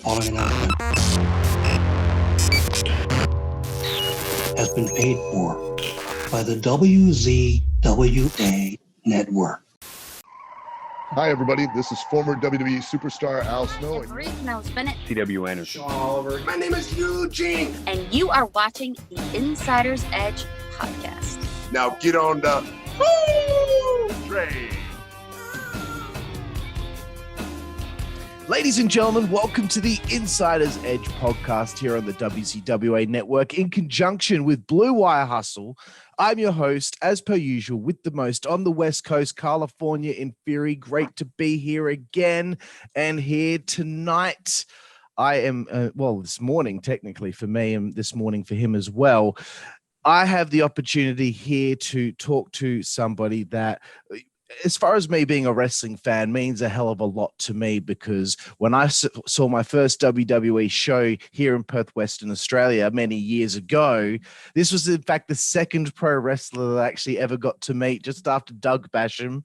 following announcement has been paid for by the WZWA Network. Hi, everybody. This is former WWE superstar Al Snow. CW Anderson. Sean Oliver. My name is Eugene. And you are watching the Insider's Edge podcast. Now get on the train. Ladies and gentlemen, welcome to the Insider's Edge podcast here on the WZWA Network in conjunction with Blue Wire Hustle. I'm your host, as per usual, with the most on the West Coast, California in Fury. Great to be here again and here tonight. I am, this morning, technically for me, and this morning for him as well. I have the opportunity here to talk to somebody that, as far as me being a wrestling fan, means a hell of a lot to me, because when I saw my first WWE show here in Perth, Western Australia, many years ago, this was in fact the second pro wrestler that I actually ever got to meet, just after Doug Basham.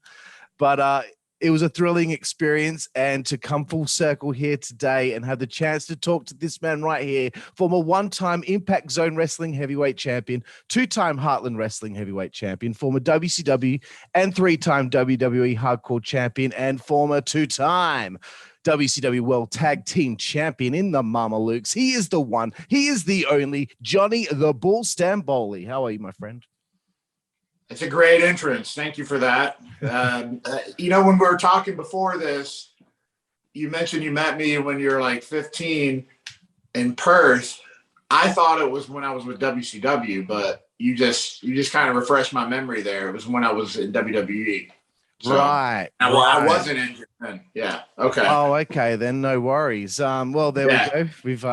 But it was a thrilling experience, and to come full circle here today and have the chance to talk to this man right here, former one-time Impact Zone Wrestling Heavyweight Champion, two-time Heartland Wrestling Heavyweight Champion, former WCW and three-time WWE Hardcore Champion, and former two-time WCW World Tag Team Champion in the Mamalukes. He is the one, he is the only, Johnny the Bull Stamboli. How are you, my friend? It's a great entrance. Thank you for that. When we were talking before this, you mentioned you met me when you were like 15 in Perth. I thought it was when I was with WCW, but you just kind of refreshed my memory there. It was when I was in WWE. So, right. I wasn't injured then. Yeah. Okay. Oh, okay. Then no worries. There we go. We've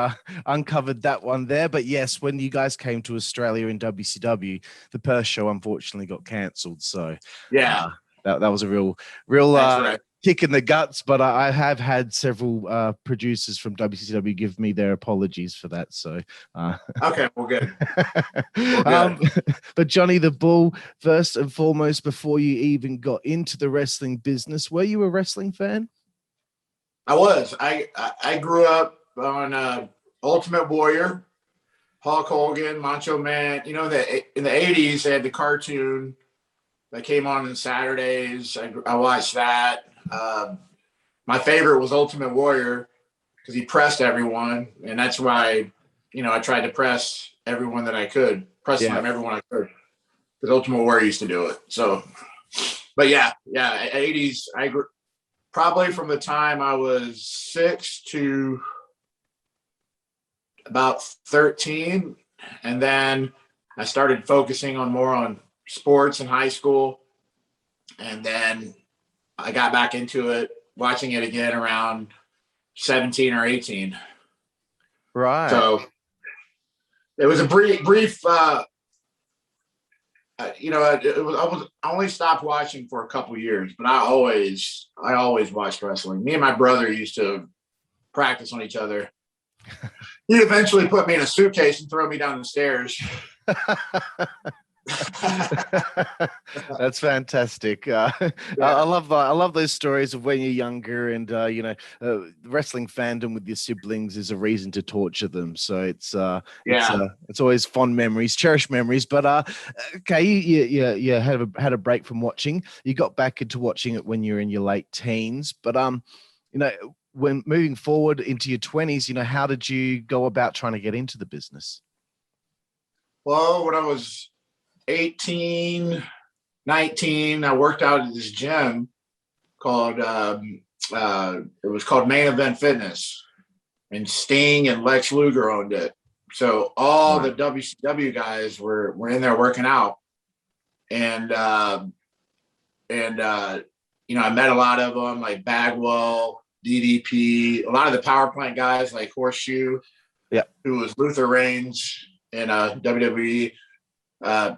uncovered that one there. But yes, when you guys came to Australia in WCW, the Perth show unfortunately got cancelled. So yeah, that was a real right. kick in the guts. But I have had several producers from WCW give me their apologies for that. So okay, well, good. But Johnny the Bull, first and foremost, before you even got into the wrestling business, were you a wrestling fan? I was. I grew up on Ultimate Warrior, Hulk Hogan, Macho Man. In the 80s, they had the cartoon that came on Saturdays. I watched that. My favorite was Ultimate Warrior because he pressed everyone, and that's why I tried to press everyone that I could, everyone I could, because Ultimate Warrior used to do it. So, but 80s. I grew probably from the time I was 6 to about 13, and then I started focusing more on sports in high school, and then I got back into it, watching it again around 17 or 18. Right. So it was a brief. I only stopped watching for a couple of years, but I always watched wrestling. Me and my brother used to practice on each other. He'd eventually put me in a suitcase and throw me down the stairs. That's fantastic. I love those stories of when you're younger, and wrestling fandom with your siblings is a reason to torture them. So it's always fond memories, cherished memories. But okay, you had a break from watching. You got back into watching it when you're in your late teens. But when moving forward into your 20s, how did you go about trying to get into the business? Well, when I was 18, 19, I worked out at this gym called it was called Main Event Fitness, and Sting and Lex Luger owned it. So all the WCW guys were in there working out, and I met a lot of them, like Bagwell, DDP, a lot of the power plant guys like Horseshoe, who was Luther Reigns in WWE.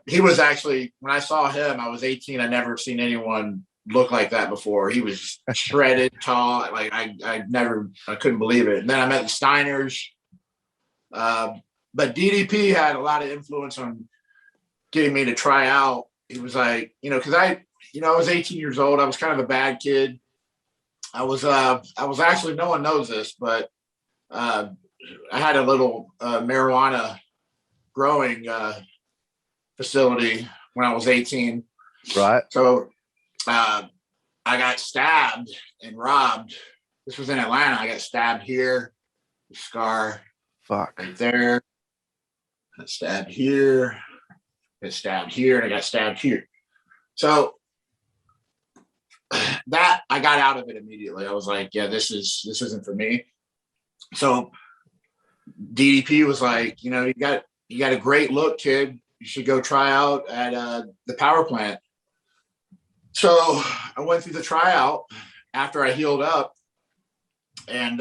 He was actually, when I saw him, I was 18. I'd never seen anyone look like that before. He was shredded, tall. Like I couldn't believe it. And then I met the Steiners. But DDP had a lot of influence on getting me to try out. He was like, because I was 18 years old. I was kind of a bad kid. I was actually, no one knows this, but I had a little marijuana growing facility when I was 18. Right. So I got stabbed and robbed. This was in Atlanta. I got stabbed here, scar Fuck. right there. Got stabbed here, got stabbed here, and I got stabbed here. So that I got out of it immediately. I was like, yeah, this isn't for me. So DDP was like, you got a great look, kid. You should go try out at the power plant. So I went through the tryout after I healed up, and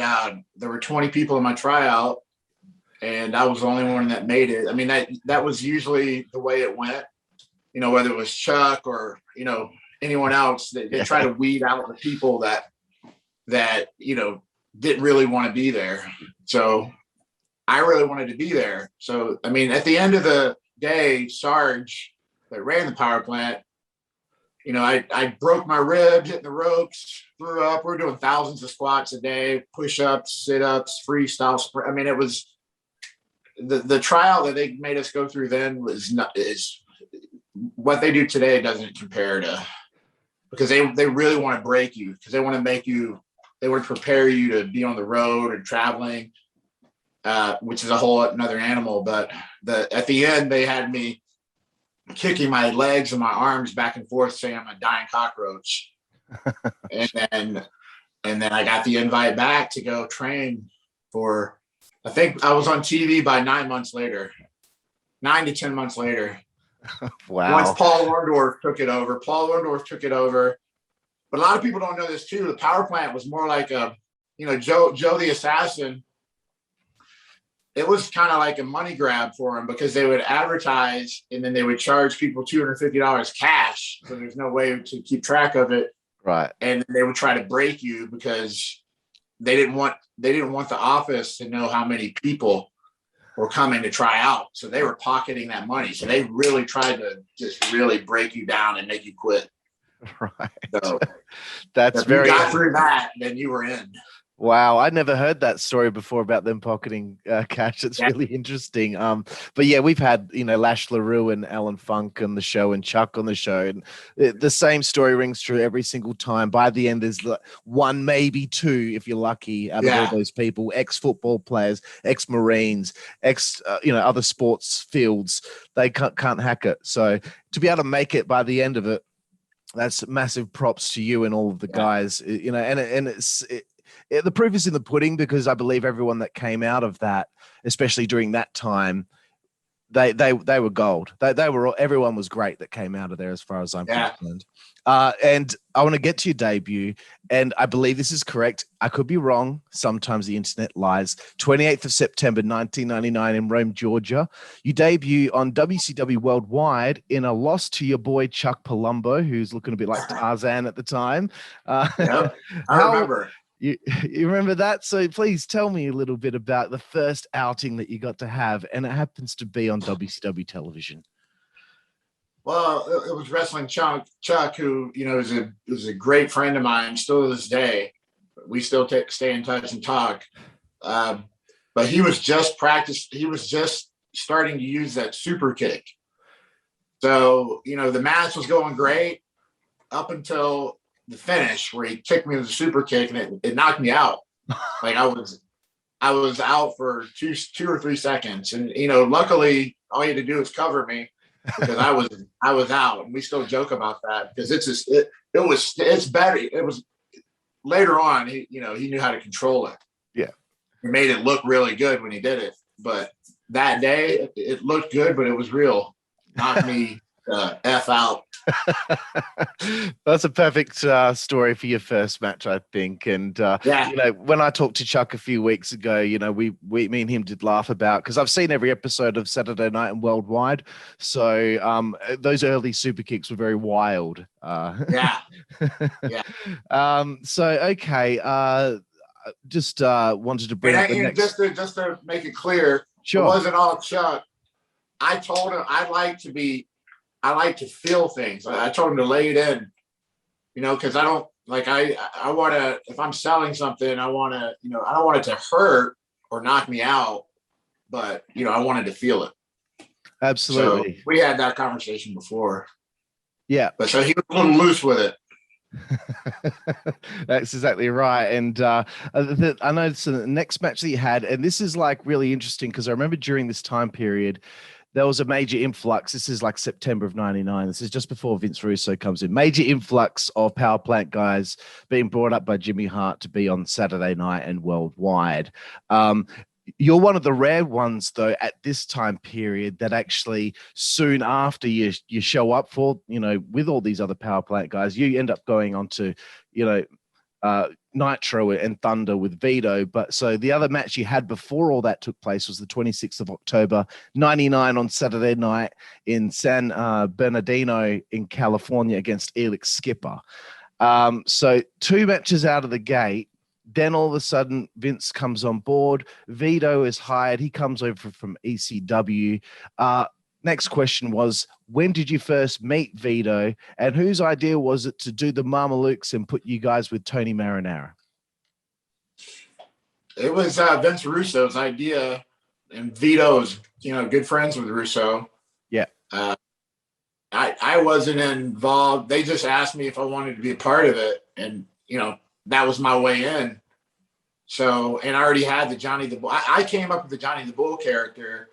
there were 20 people in my tryout, and I was the only one that made it. I mean, that was usually the way it went, whether it was Chuck or, anyone else. They try to weed out the people that didn't really want to be there. So I really wanted to be there. So, I mean, at the end of the day, Sarge that ran the power plant, I broke my rib, hitting the ropes, threw up. We're doing thousands of squats a day, push-ups, sit-ups, freestyle sprint. I mean, it was the trial that they made us go through then is what they do today doesn't compare to, because they really want to break you, because they want to prepare you to be on the road and traveling, which is a whole another animal. But at the end, they had me kicking my legs and my arms back and forth, saying I'm a dying cockroach. and then I got the invite back to go train for, I think I was on TV by 9 to 10 months later. Wow. Once Paul Orndorff took it over. But a lot of people don't know this too. The power plant was more like Joe the Assassin. It was kind of like a money grab for him, because they would advertise and then they would charge people $250 cash. So there's no way to keep track of it. Right. And they would try to break you, because they didn't want the office to know how many people were coming to try out. So they were pocketing that money. So they really tried to just really break you down and make you quit. Right. So that's if very. you got through that, then you were in. Wow, I'd never heard that story before about them pocketing cash. It's really interesting. But yeah, we've had Lash LaRue and Alan Funk on the show and Chuck on the show, and the same story rings true every single time. By the end, there's one, maybe two, if you're lucky, out of all those people: ex-football players, ex-Marines, other sports fields. They can't hack it. So to be able to make it by the end of it, that's massive props to you and all of the guys. The proof is in the pudding, because I believe everyone that came out of that, especially during that time, they were gold. Everyone was great that came out of there, as far as I'm concerned. And I want to get to your debut, and I believe this is correct. I could be wrong. Sometimes the internet lies. 28th of September, 1999 in Rome, Georgia. You debut on WCW Worldwide in a loss to your boy Chuck Palumbo, who's looking a bit like Tarzan at the time. I remember. You remember that? So please tell me a little bit about the first outing that you got to have, and it happens to be on WCW television. Well, it was Wrestling Chuck, who is a great friend of mine still to this day. We still stay in touch and talk. But he was just starting to use that super kick. So the match was going great up until the finish, where he kicked me with a super kick, and it knocked me out. Like I was out for two or 3 seconds, and luckily all he had to do was cover me, because I was out. And we still joke about that, because it's better. It was later on. He knew how to control it. Yeah, he made it look really good when he did it, but that day it looked good, but it was real. Knocked me F out. That's a perfect story for your first match, I think. And when I talked to Chuck a few weeks ago, me and him did laugh about, because I've seen every episode of Saturday Night and Worldwide, so those early super kicks were very wild. Just wanted to bring up the next. Just to make it clear, sure. It wasn't all Chuck. I told him I like to feel things. I told him to lay it in, because I don't I want to, if I'm selling something, I want to, I don't want it to hurt, or knock me out, but I wanted to feel it. Absolutely. So we had that conversation before. Yeah. But so he was a little loose with it. That's exactly right. And I know the next match that you had, and this is like really interesting because I remember during this time period, there was a major influx. This is like September of 99. This is just before Vince Russo comes in. Major influx of power plant guys being brought up by Jimmy Hart to be on Saturday night and worldwide. You're one of the rare ones, though, at this time period that actually soon after you show up for, with all these other power plant guys, you end up going on to, Nitro and Thunder with Vito. But so the other match you had before all that took place was the 26th of October, 99 on Saturday night in San Bernardino in California against Elix Skipper. So 2 matches out of the gate. Then all of a sudden, Vince comes on board. Vito is hired. He comes over from ECW. Next question was, when did you first meet Vito? And whose idea was it to do the Mamalukes and put you guys with Tony Marinara? It was Vince Russo's idea. And Vito's, good friends with Russo. Yeah. I wasn't involved. They just asked me if I wanted to be a part of it. And, that was my way in. So, and I already had the Johnny the Bull. I came up with the Johnny the Bull character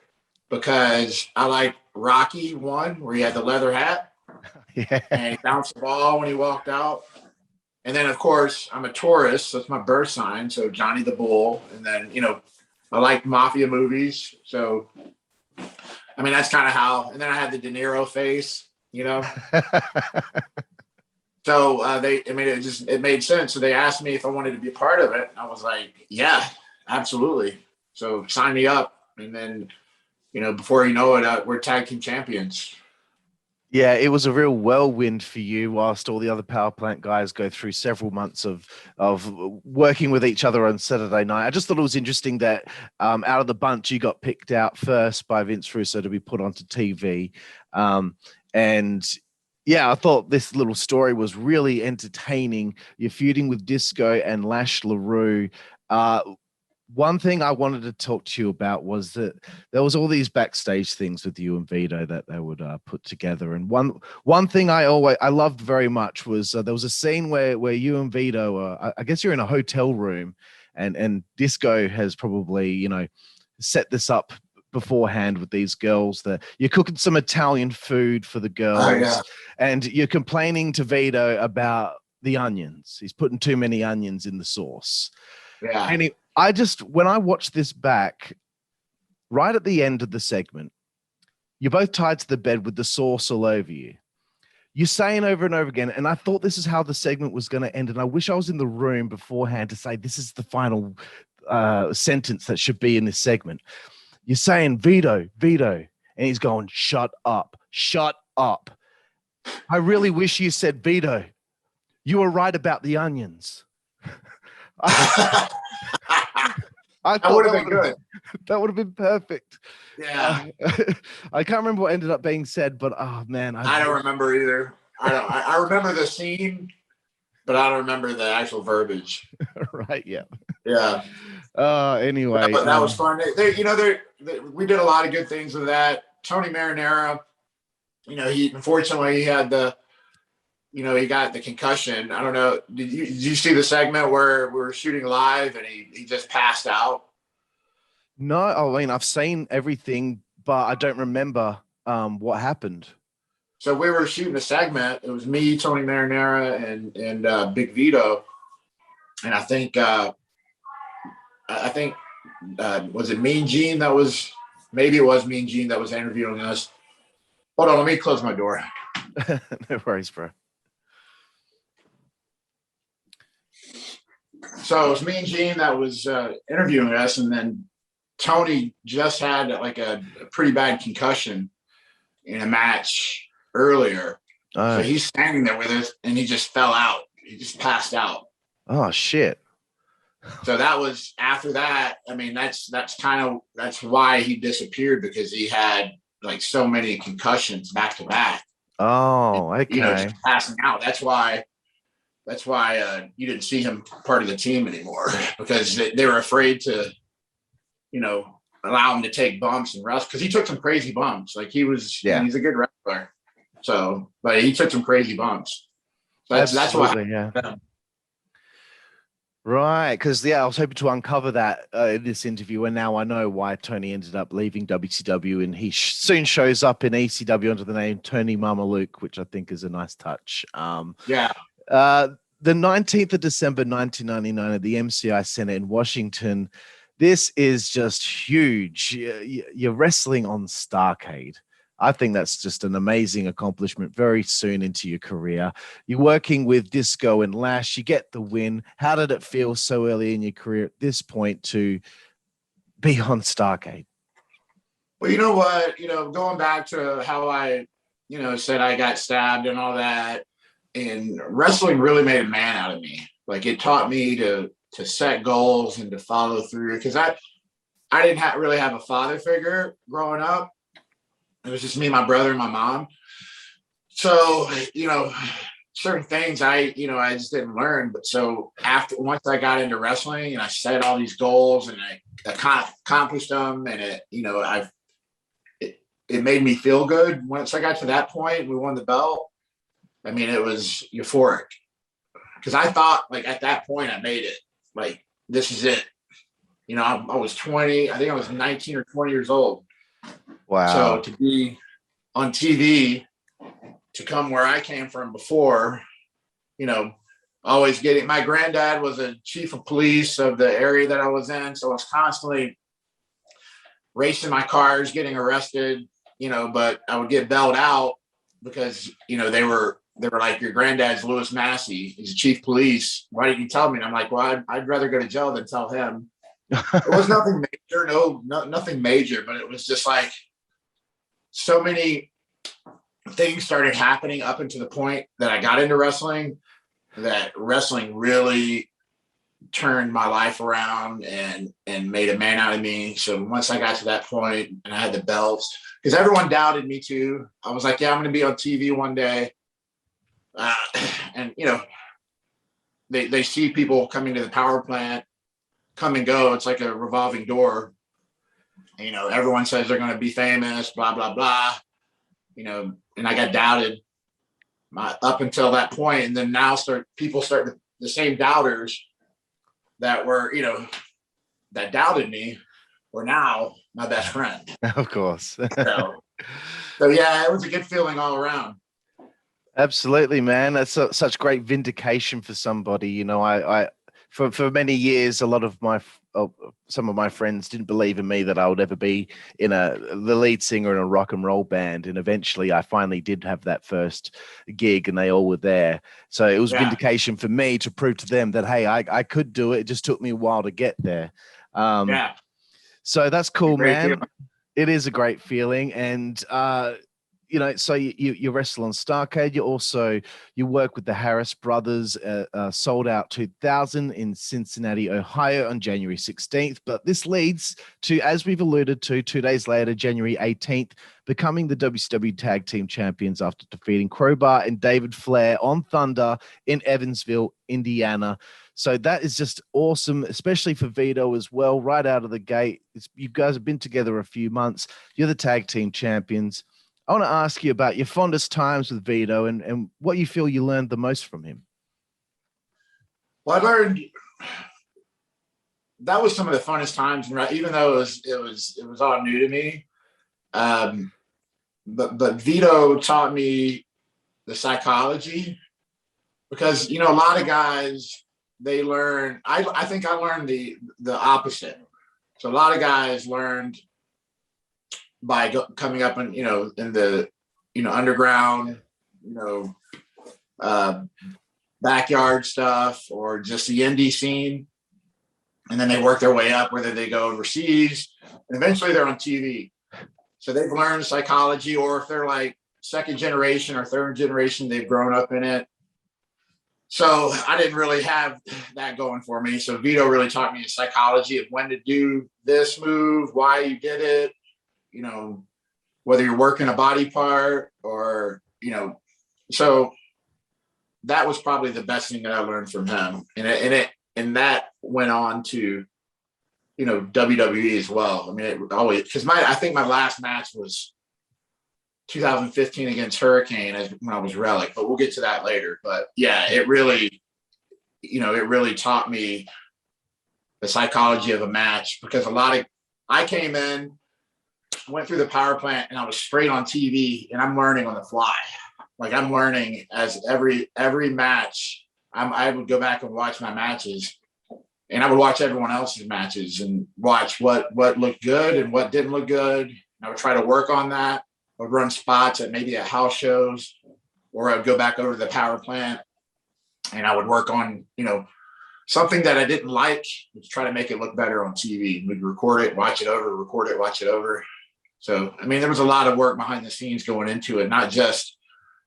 because I like Rocky 1, where he had the leather hat. Yeah. And he bounced the ball when he walked out. And then, of course, I'm a Taurus. So that's my birth sign. So Johnny the Bull. And then, I like mafia movies. So, that's kind of how. And then I had the De Niro face, So it made sense. So they asked me if I wanted to be a part of it. I was like, yeah, absolutely. So sign me up. And then, before you know it, we're tag team champions. Yeah, it was a real whirlwind for you whilst all the other power plant guys go through several months of working with each other on Saturday night. I just thought it was interesting that out of the bunch, you got picked out first by Vince Russo to be put onto TV. Yeah, I thought this little story was really entertaining. You're feuding with Disco and Lash LaRue. One thing I wanted to talk to you about was that there was all these backstage things with you and Vito that they would put together. And one thing I loved very much was there was a scene where you and Vito, I guess you're in a hotel room, and Disco has probably set this up beforehand with these girls, that you're cooking some Italian food for the girls, and you're complaining to Vito about the onions. He's putting too many onions in the sauce. Yeah. And when I watched this back, right at the end of the segment, you're both tied to the bed with the sauce all over you. You're saying over and over again, and I thought this is how the segment was going to end, and I wish I was in the room beforehand to say this is the final sentence that should be in this segment. You're saying, Vito, and he's going, shut up. I really wish you said, Vito, you were right about the onions. That would have been good. That would have been perfect. Yeah. I can't remember what ended up being said, but oh man. I don't remember either. I remember the scene, but I don't remember the actual verbiage. Right, yeah. Yeah. Anyway. That was fun. We did a lot of good things with that. Tony Marinara, he unfortunately he had he got the concussion. I don't know. Did you see the segment where we were shooting live and he just passed out? No, I've seen everything, but I don't remember what happened. So we were shooting a segment. It was me, Tony Marinara, and Big Vito, and I think was it Mean Gene that was? Maybe it was Mean Gene that was interviewing us. Hold on, let me close my door. No worries, bro. So it was Mean Gene that was interviewing us, and then Tony just had like a pretty bad concussion in a match earlier. So he's standing there with us, and he just fell out. He just passed out. Oh shit! So that was after that. That's why he disappeared, because he had like so many concussions back to back. Oh, okay. Just passing out. That's why you didn't see him part of the team anymore, because they were afraid to allow him to take bumps and wrestle, because he took some crazy bumps. Like he's a good wrestler. So, but he took some crazy bumps. That's what. Yeah. Right, because I was hoping to uncover that in this interview, and now I know why Tony ended up leaving WCW, and he soon shows up in ECW under the name Tony Mamalukes, which I think is a nice touch. The 19th of December 1999 at the MCI Center in Washington. This is just huge. You're wrestling on Starrcade. I think that's just an amazing accomplishment very soon into your career. You're working with Disco and Lash. You get the win. How did it feel so early in your career at this point to be on Starrcade? Well, you know what? Going back to how I, said I got stabbed and all that, and wrestling really made a man out of me. Like it taught me to set goals and to follow through, because I didn't really have a father figure growing up. It was just me, my brother, and my mom. So, certain things I just didn't learn. But so once I got into wrestling and I set all these goals and I accomplished them, and it made me feel good. Once I got to that point, we won the belt. I mean, it was euphoric, because I thought, like, at that point I made it. Like, this is it. I was 20. I think I was 19 or 20 years old. Wow. So to be on TV, to come where I came from before, always my granddad was a chief of police of the area that I was in. So I was constantly racing my cars, getting arrested, but I would get bailed out because, they were like, your granddad's Louis Massey. He's a chief of police. Why didn't you tell me? And I'm like, well, I'd rather go to jail than tell him. It was nothing major, nothing major, but it was just like so many things started happening up until the point that I got into wrestling, that wrestling really turned my life around and made a man out of me. So once I got to that point and I had the belts, because everyone doubted me too. I was like, yeah, I'm going to be on TV one day. And, they see people coming to the power plant, come and go. It's like a revolving door. Everyone says they're going to be famous, blah, blah, blah, and I got doubted up until that point. And then now the same doubters that were, that doubted me were now my best friend. Of course. so yeah, it was a good feeling all around. Absolutely, man. That's such great vindication for somebody. For many years, some of my friends didn't believe in me that I would ever be the lead singer in a rock and roll band. And eventually I finally did have that first gig and they all were there. So it was vindication for me to prove to them that, hey, I could do it. It just took me a while to get there. So that's cool, man. It is a great feeling. And, so you wrestle on Starrcade. You work with the Harris Brothers, Sold Out 2000 in Cincinnati, Ohio on January 16th. But this leads to, as we've alluded to, 2 days later, January 18th, becoming the WCW Tag Team Champions after defeating Crowbar and David Flair on Thunder in Evansville, Indiana. So that is just awesome, especially for Vito as well, right out of the gate. You guys have been together a few months. You're the Tag Team Champions. I want to ask you about your fondest times with Vito and what you feel you learned the most from him. Well, I learned that was some of the funnest times, even though it was all new to me. But Vito taught me the psychology, because a lot of guys, they learn. I think I learned the opposite. So a lot of guys learned by coming up in the underground, backyard stuff, or just the indie scene, and then they work their way up, whether they go overseas, and eventually they're on TV. So they've learned psychology, or if they're like second generation or third generation, they've grown up in it. So I didn't really have that going for me. So Vito really taught me the psychology of when to do this move, why you did it, whether you're working a body part or, so that was probably the best thing that I learned from him. And that went on to WWE as well. I mean, it always, because I think my last match was 2015 against Hurricane when I was Relic, but we'll get to that later. But yeah, it really taught me the psychology of a match, because I came in, went through the power plant, and I was straight on TV, and I'm learning on the fly. Like, I'm learning as every match. I would go back and watch my matches, and I would watch everyone else's matches and watch what looked good and what didn't look good. And I would try to work on that. I would run spots at house shows, or I'd go back over to the power plant and I would work on, something that I didn't like, to try to make it look better on TV. We'd record it, watch it over, record it, watch it over. So, I mean, there was a lot of work behind the scenes going into it, not just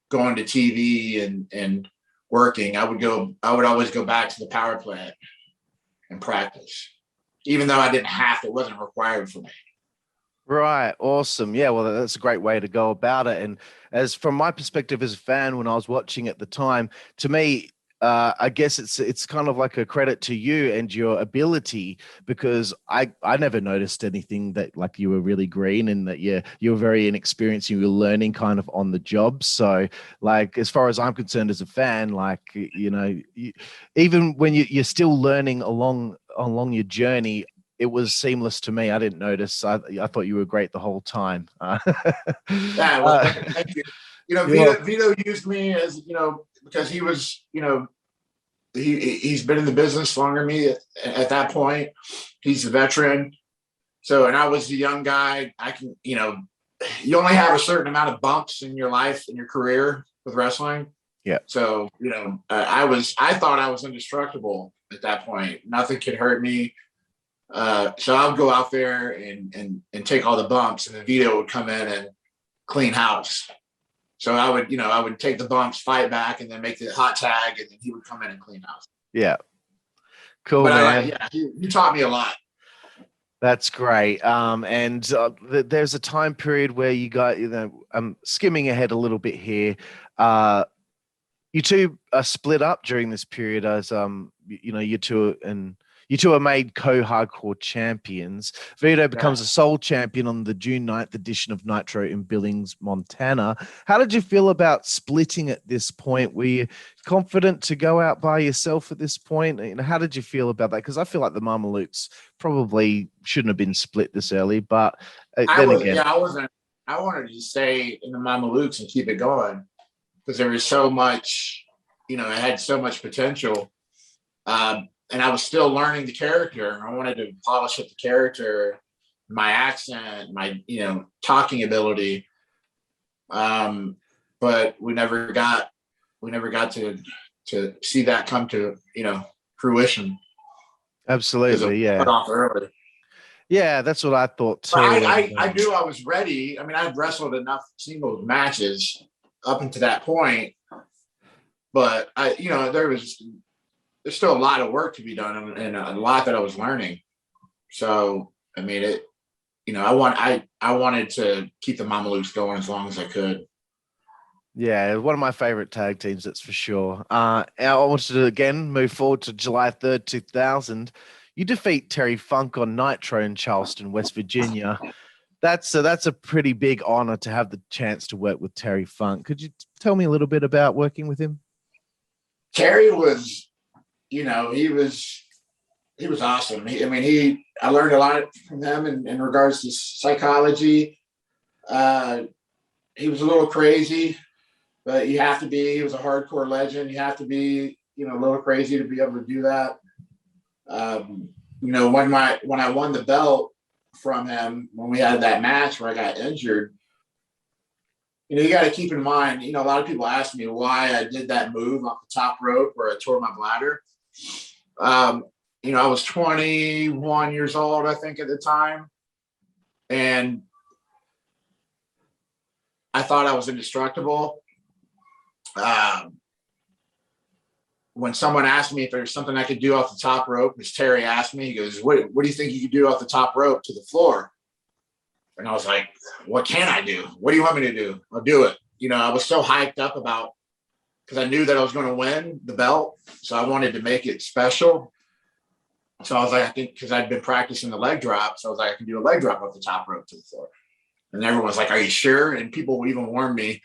going to TV and working. I would always go back to the power plant and practice, even though I didn't have to, it wasn't required for me. Right. Awesome. Yeah. Well, that's a great way to go about it. And as from my perspective as a fan, when I was watching at the time, to me, I guess it's kind of like a credit to you and your ability, because I never noticed anything that, like, you were really green and that you were very inexperienced. You were learning kind of on the job. So, like, as far as I'm concerned as a fan, like, even when you're still learning along your journey, it was seamless to me. I didn't notice. I thought you were great the whole time. Yeah, well, thank you. Vito used me as, because he was, he's been in the business longer than me at that point. He's a veteran. So, and I was the young guy. I can, you only have a certain amount of bumps in your life, in your career with wrestling. Yeah. So, I thought I was indestructible at that point. Nothing could hurt me. So I'll go out there and take all the bumps, and then Vito would come in and clean house. So I would take the bumps, fight back, and then make the hot tag, and then he would come in and clean house. Yeah. Cool, but man. You taught me a lot. That's great. There's a time period where you got, I'm skimming ahead a little bit here. You two are split up during this period as, you two are made co-hardcore champions. Vito becomes a sole champion on the June 9th edition of Nitro in Billings, Montana. How did you feel about splitting at this point? Were you confident to go out by yourself at this point? How did you feel about that? Because I feel like the Mamalukes probably shouldn't have been split this early, but I wanted to stay in the Mamalukes and keep it going, because there was so much, it had so much potential. And I was still learning the character. I wanted to polish up the character, my accent, my, talking ability. But we never got to see that come to, fruition. Absolutely. Yeah. Cut off early. Yeah. That's what I thought too. I knew I was ready. I mean, I'd wrestled enough singles matches up until that point, but there's still a lot of work to be done and a lot that I was learning. So, I mean, I wanted to keep the Mamalukes going as long as I could. Yeah, one of my favorite tag teams, that's for sure. I wanted to again move forward to July 3rd, 2000. You defeat Terry Funk on Nitro in Charleston, West Virginia. That's a pretty big honor to have the chance to work with Terry Funk. Could you tell me a little bit about working with him? Terry was, he was awesome. I learned a lot from him in regards to psychology. He was a little crazy, but you have to be. He was a hardcore legend. You have to be, a little crazy to be able to do that. When I won the belt from him, when we had that match where I got injured, you got to keep in mind, a lot of people ask me why I did that move off the top rope where I tore my bladder. I was 21 years old, I think, at the time. And I thought I was indestructible. When someone asked me if there's something I could do off the top rope, as Terry asked me, he goes, what do you think you could do off the top rope to the floor? And I was like, what can I do? What do you want me to do? I'll do it. I was so hyped up because I knew that I was going to win the belt. So I wanted to make it special. So I was like, I think because I'd been practicing the leg drop, so I was like, I can do a leg drop off the top rope to the floor. And everyone's like, "Are you sure?" And people even warned me.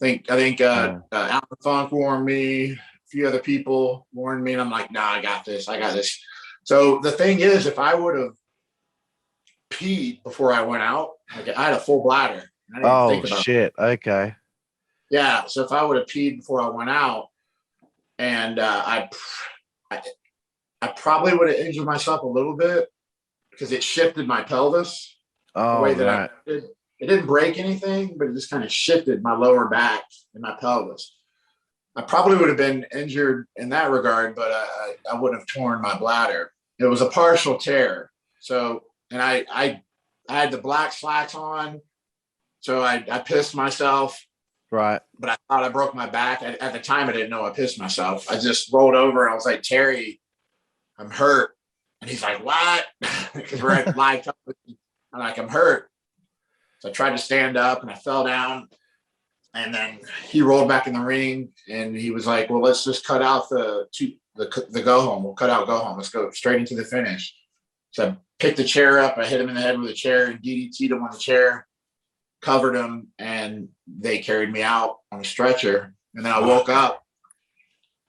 I think Alpha Funk warned me. A few other people warned me, and I'm like, "Nah, I got this. I got this." So the thing is, if I would have peed before I went out, like I had a full bladder. Oh shit! Okay. Yeah, so if I would have peed before I went out, and I probably would have injured myself a little bit because it shifted my pelvis the way that I did. It didn't break anything, but it just kind of shifted my lower back and my pelvis. I probably would have been injured in that regard, but I wouldn't have torn my bladder. It was a partial tear. So, and I had the black slacks on, so I pissed myself. Right. But I thought I broke my back. At the time, I didn't know I pissed myself. I just rolled over. I was like, "Terry, I'm hurt." And he's like, "What?" Because we're at live television. I'm like, "I'm hurt." So I tried to stand up and I fell down. And then he rolled back in the ring and he was like, "Well, let's just cut out the go home. We'll cut out go home. Let's go straight into the finish." So I picked the chair up. I hit him in the head with a chair and DDT'd him on the chair, covered him, and they carried me out on a stretcher. And then I woke up.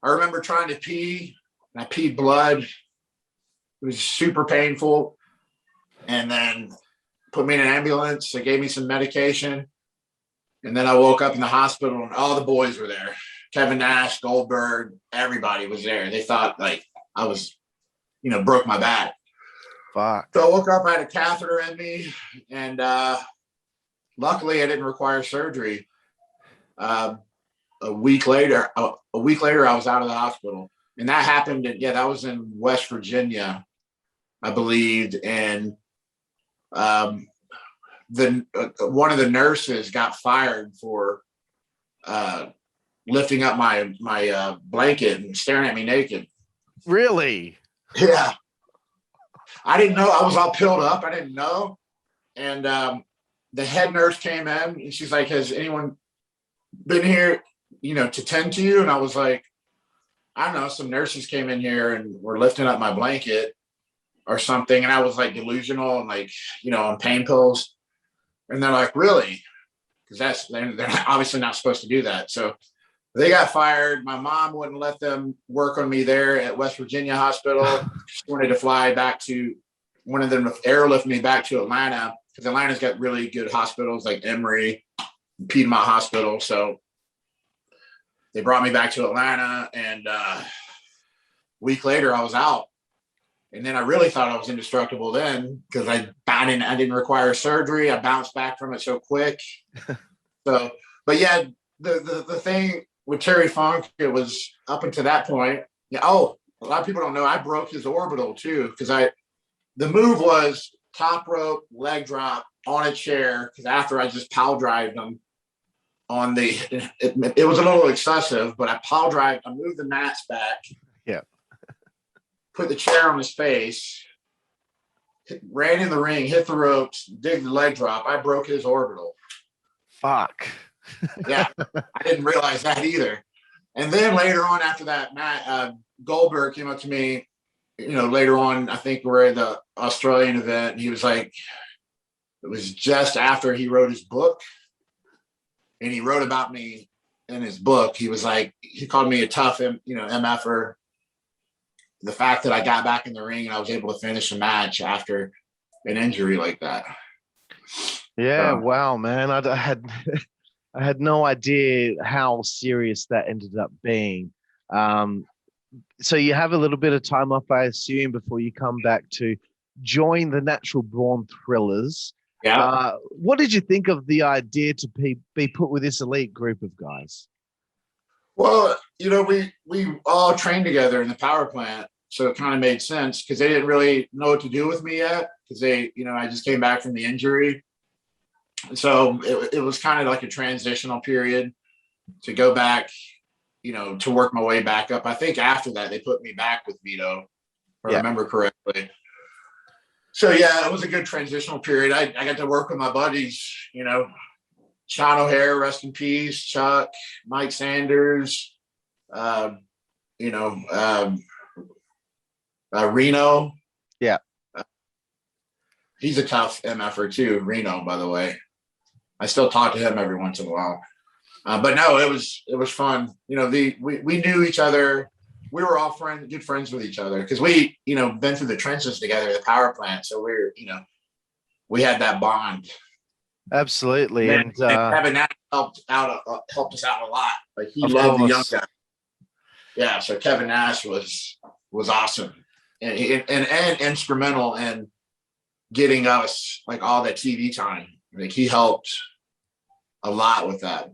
I remember trying to pee and I peed blood. It was super painful. And then put me in an ambulance. They gave me some medication. And then I woke up in the hospital and all the boys were there. Kevin Nash, Goldberg, everybody was there. They thought like I was, broke my back. Fuck. So I woke up, I had a catheter in me, and luckily I didn't require surgery. A week later, I was out of the hospital. And that happened, that was in West Virginia, I believed. And one of the nurses got fired for lifting up my blanket and staring at me naked. Really? Yeah. I didn't know. I was all pilled up. I didn't know. And the head nurse came in and she's like, "Has anyone been here, to tend to you?" And I was like, "I don't know. Some nurses came in here and were lifting up my blanket or something." And I was like delusional and like, on pain pills. And they're like, "Really?" Because they're obviously not supposed to do that. So they got fired. My mom wouldn't let them work on me there at West Virginia Hospital. She wanted to fly back to one of them, airlift me back to Atlanta, because Atlanta's got really good hospitals like Emory, Piedmont Hospital. So they brought me back to Atlanta, and a week later I was out. And then I really thought I was indestructible then, because I didn't require surgery. I bounced back from it so quick. So, but yeah, the thing with Terry Funk, it was up until that point. Yeah. Oh, a lot of people don't know I broke his orbital too, because the move was top rope, leg drop on a chair. Because after I just pile drived him on it was a little excessive, but I moved the mats back. Yeah. Put the chair on his face, ran in the ring, hit the ropes, did the leg drop. I broke his orbital. Fuck. Yeah, I didn't realize that either. And then later on, after that, Goldberg came up to me, later on, I think we're at the Australian event, and he was like, it was just after he wrote his book, and he wrote about me in his book. He was like, he called me a tough, MFer. The fact that I got back in the ring and I was able to finish a match after an injury like that. Yeah, wow, man. I had no idea how serious that ended up being. So you have a little bit of time off, I assume, before you come back to join the Natural Born Thrillers. Yeah. What did you think of the idea to be put with this elite group of guys? Well, we all trained together in the power plant, so it kind of made sense, because they didn't really know what to do with me yet, because I just came back from the injury. So it was kind of like a transitional period to go back, to work my way back up. I think after that, they put me back with Vito, if I remember correctly. So, yeah, it was a good transitional period. I got to work with my buddies, Sean O'Hare, rest in peace, Chuck, Mike Sanders, Reno, He's a tough MFer too, Reno, by the way. I still talk to him every once in a while. But no, it was fun. You know, we knew each other. We were all good friends with each other because we, you know, been through the trenches together at the power plant. So we had that bond. Absolutely. And Kevin Nash helped us out a lot. Like he loved the young guy. Yeah. So Kevin Nash was awesome and instrumental in getting us like all that TV time. Like he helped a lot with that.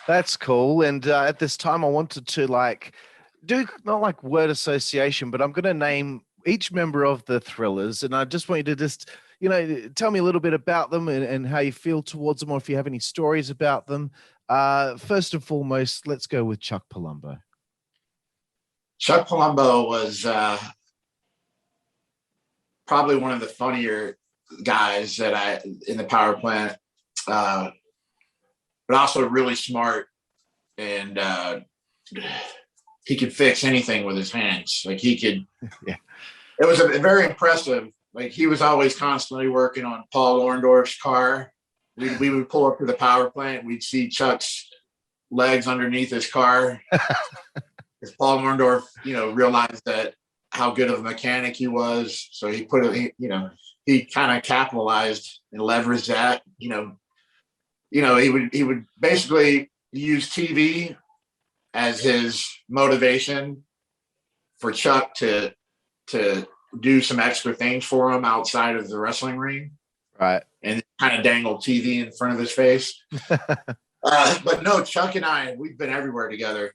That's cool. And at this time, I wanted to do not like word association, but I'm going to name each member of the Thrillers. And I just want you to tell me a little bit about them and how you feel towards them, or if you have any stories about them. First and foremost, let's go with Chuck Palumbo. Chuck Palumbo was probably one of the funnier guys in the power plant, but also really smart, and he could fix anything with his hands. Like he could, yeah. It was very impressive. Like he was always constantly working on Paul Orndorff's car. We would pull up to the power plant. We'd see Chuck's legs underneath his car. Because Paul Orndorff, realized that how good of a mechanic he was. So he he kind of capitalized and leveraged that. He would basically use TV as his motivation for Chuck to do some extra things for him outside of the wrestling ring. Right. And kind of dangle TV in front of his face. But no, Chuck and we've been everywhere together.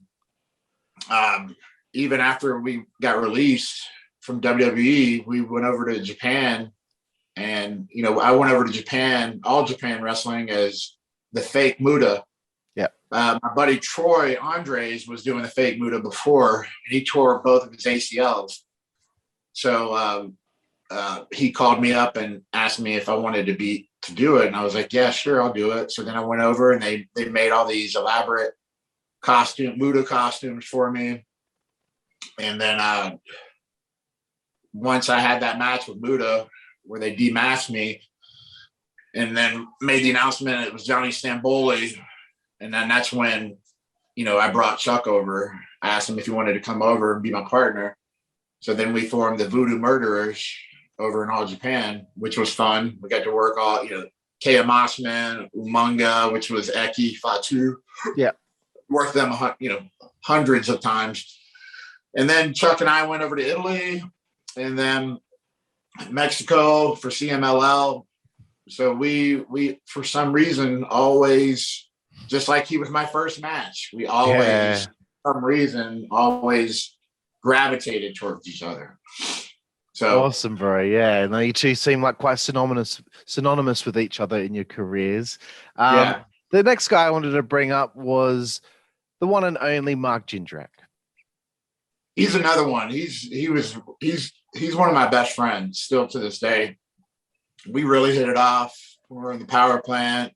Even after we got released from WWE, we went over to Japan, and I went over to Japan, All Japan Wrestling, as the fake Muda. Yeah. My buddy Troy Andres was doing the fake Muda before, and he tore both of his ACLs. So he called me up and asked me if I wanted to do it, and I was like, yeah, sure, I'll do it. So then I went over, and they made all these elaborate Muda costumes for me. And then once I had that match with Muda where they demasked me and then made the announcement it was Johnny Stamboli, and then that's when I brought Chuck over. I asked him if he wanted to come over and be my partner. So then we formed the Voodoo Murderers over in All Japan, which was fun. We got to work all Kea Mossman, Umunga, which was Eki Fatu. Yeah. Worked them, hundreds of times. And then Chuck and I went over to Italy and then Mexico for CMLL. So we for some reason, always, just like he was my first match, we always, for some reason, always gravitated towards each other. So awesome, bro. Yeah. No, you two seem like quite synonymous with each other in your careers. The next guy I wanted to bring up was the one and only Mark Jindrak. He's another one. He's one of my best friends still to this day. We really hit it off. We were in the power plant.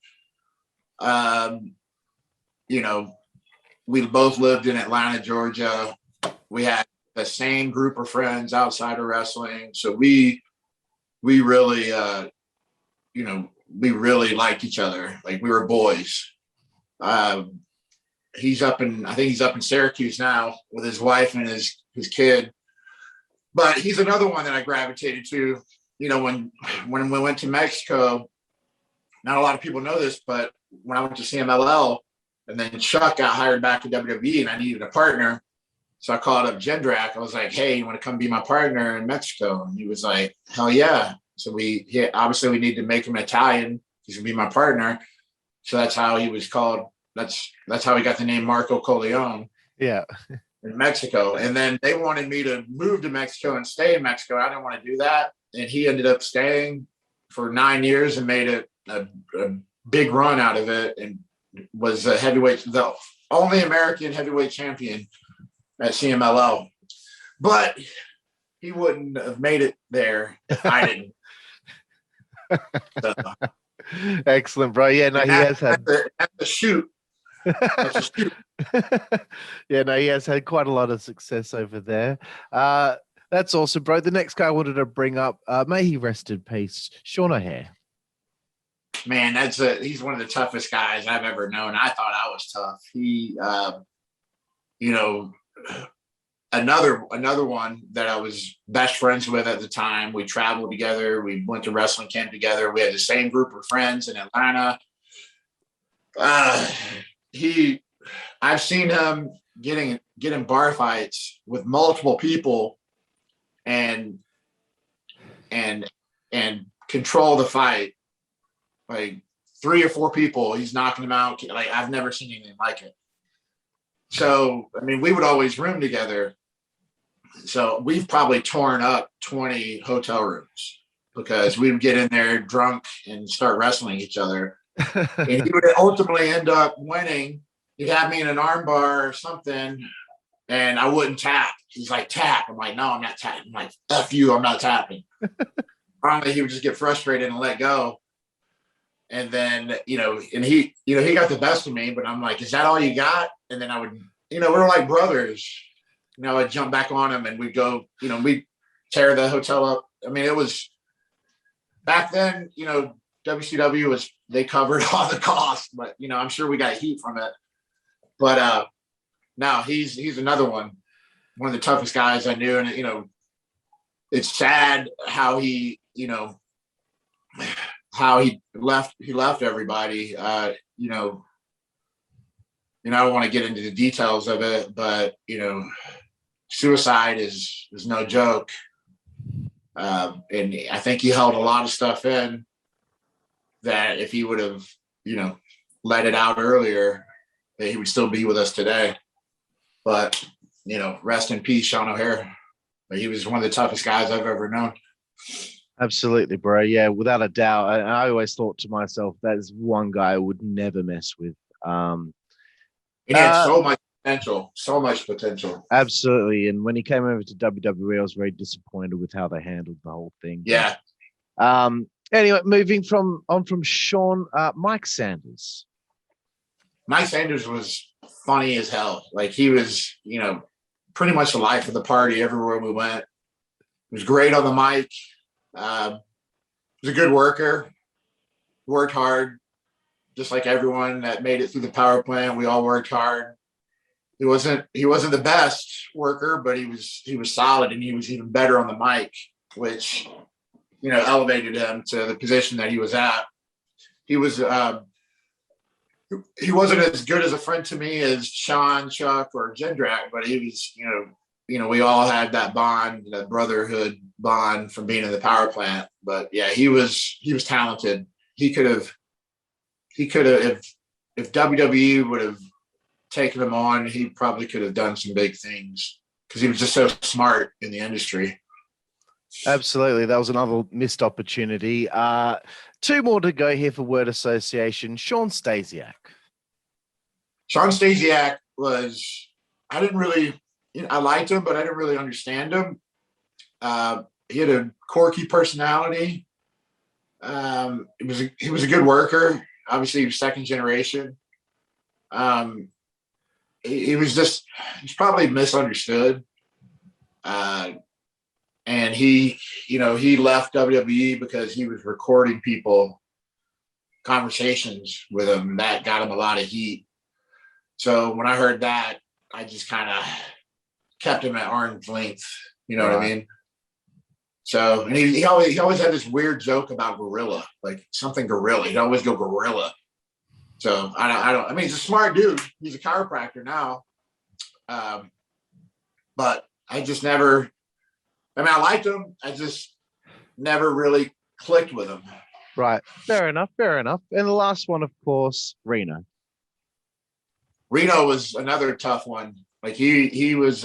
We both lived in Atlanta, Georgia. We had the same group of friends outside of wrestling. So we really, we really liked each other. Like we were boys. I think he's up in Syracuse now with his wife and his kid. But he's another one that I gravitated to. When we went to Mexico, not a lot of people know this, but when I went to CMLL and then Chuck got hired back to WWE and I needed a partner. So I called up Jindrak. I was like, hey, you want to come be my partner in Mexico? And he was like, hell yeah. So obviously we need to make him Italian. He's gonna be my partner. So that's how he was called. That's how he got the name Marco Corleone. Yeah. In Mexico. And then they wanted me to move to Mexico and stay in Mexico. I didn't want to do that. And he ended up staying for 9 years and made it a big run out of it, and was the only American heavyweight champion at CMLL. But he wouldn't have made it there if I didn't. So, excellent, bro. Yeah, no, he has had the shoot. Yeah, no, he has had quite a lot of success over there. That's awesome, bro. The next guy I wanted to bring up, may he rest in peace, Sean O'Hare. Man, he's one of the toughest guys I've ever known. I thought I was tough. He, another one that I was best friends with at the time. We traveled together. We went to wrestling camp together. We had the same group of friends in Atlanta. I've seen him get in bar fights with multiple people and control the fight. Like 3 or 4 people, he's knocking them out. Like I've never seen anything like it. So, I mean, we would always room together. So we've probably torn up 20 hotel rooms because we would get in there drunk and start wrestling each other. And he would ultimately end up winning. He'd have me in an arm bar or something, and I wouldn't tap. He's like, tap. I'm like, no, I'm not tapping. I'm like, F you, I'm not tapping. Finally, he would just get frustrated and let go. And then, he got the best of me, but I'm like, is that all you got? And then I would, we were like brothers. I'd jump back on him and we'd go, we'd tear the hotel up. I mean, it was back then, WCW they covered all the costs, but, I'm sure we got heat from it. But now he's another one of the toughest guys I knew. And, it's sad how he left everybody. I don't want to get into the details of it, but suicide is no joke. And I think he held a lot of stuff in that if he would have, let it out earlier, that he would still be with us today. But, rest in peace, Sean O'Hare. But he was one of the toughest guys I've ever known. Absolutely, bro. Yeah, without a doubt. I always thought to myself, that is one guy I would never mess with. He had so much potential. Absolutely. And when he came over to WWE, I was very disappointed with how they handled the whole thing. Yeah. Anyway, moving from Sean, Mike Sanders. Mike Sanders was funny as hell. Like he was, pretty much the life of the party everywhere we went. He was great on the mic. He was a good worker. Worked hard, just like everyone that made it through the power plant. We all worked hard. He wasn't the best worker, but he was solid, and he was even better on the mic, which elevated him to the position that he was at. He wasn't as good as a friend to me as Sean, Chuck, or Jindrak, but he was, we all had that bond, that brotherhood bond from being in the power plant. But yeah, he was talented. He could have, if WWE would have taken him on, he probably could have done some big things because he was just so smart in the industry. Absolutely. That was another missed opportunity. 2 more to go here for word association. Sean Stasiak. Sean Stasiak I didn't really, I liked him, but I didn't really understand him. He had a quirky personality. He was a good worker. Obviously, he was second generation. He's probably misunderstood. And he left WWE because he was recording conversations with him, and that got him a lot of heat. So when I heard that, I just kind of kept him at arm's length. You know what I mean? So, and he always had this weird joke about gorilla, like something gorilla. He'd always go gorilla. So I mean, he's a smart dude. He's a chiropractor now. But I just never, I liked him. I just never really clicked with him. Right. Fair enough. And the last one, of course, Reno. Reno was another tough one. Like he was,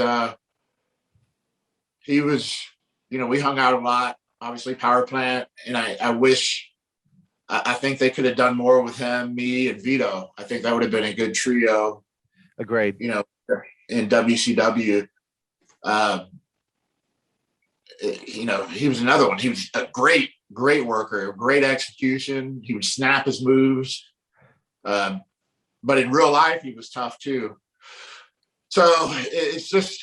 we hung out a lot, obviously power plant. And I think they could have done more with him, me, and Vito. I think that would have been a good trio. Agreed. In WCW. He was another one. He was a great worker, great execution. He would snap his moves. But in real life, he was tough too. So it's just,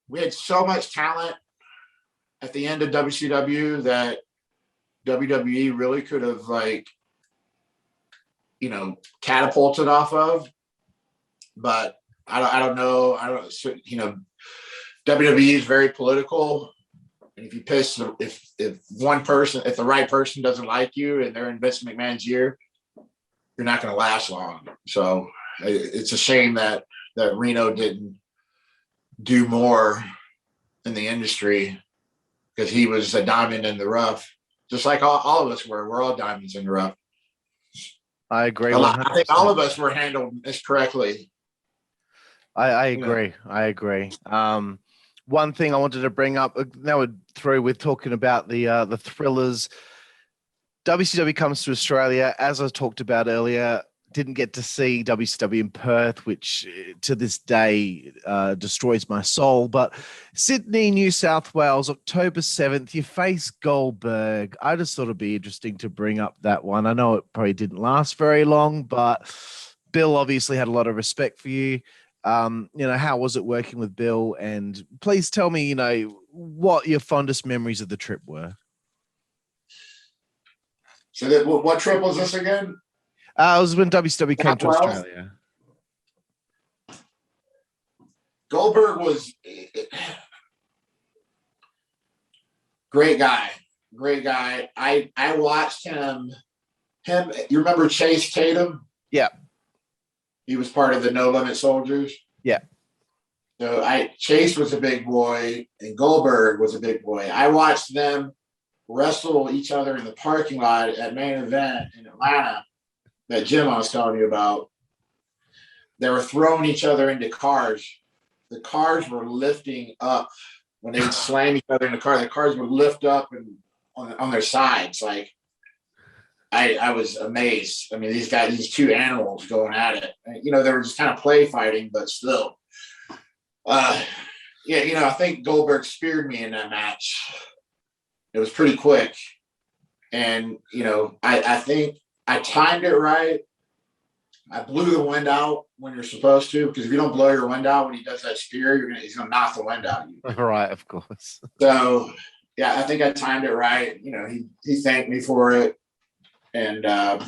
we had so much talent at the end of WCW that WWE really could have catapulted off of, but I don't know. WWE is very political, and if the right person doesn't like you and they're in Vince McMahon's ear, you're not going to last long. So it's a shame that Reno didn't do more in the industry, because he was a diamond in the rough, just like all of us were. We're all diamonds in the rough. I agree. I think all of us were handled miscorrectly. I agree. I agree. One thing I wanted to bring up now we're through with talking about the thrillers. WCW comes to Australia, as I talked about earlier. Didn't get to see WCW in Perth, which to this day destroys my soul. But Sydney, New South Wales, October 7th, you face Goldberg. I just thought it'd be interesting to bring up that one. I know it probably didn't last very long, but Bill obviously had a lot of respect for you. How was it working with Bill? And please tell me, what your fondest memories of the trip were. So what trip was this again? It was when WCW came to Australia. Goldberg was great guy. I watched him. You remember Chase Tatum? Yeah. He was part of the No Limit Soldiers. Yeah. So Chase was a big boy and Goldberg was a big boy. I watched them wrestle each other in the parking lot at Main Event in Atlanta, that gym I was telling you about. They were throwing each other into cars. The cars were lifting up when they would slam each other in the car. The cars would lift up and on their sides. Like, I was amazed. I mean, these two animals going at it. They were just kind of play fighting, but still. I think Goldberg speared me in that match. It was pretty quick. And, I think I timed it right. I blew the wind out when you're supposed to, because if you don't blow your wind out when he does that spear, he's going to knock the wind out of you. Right, of course. So, yeah, I think I timed it right. He thanked me for it. And, that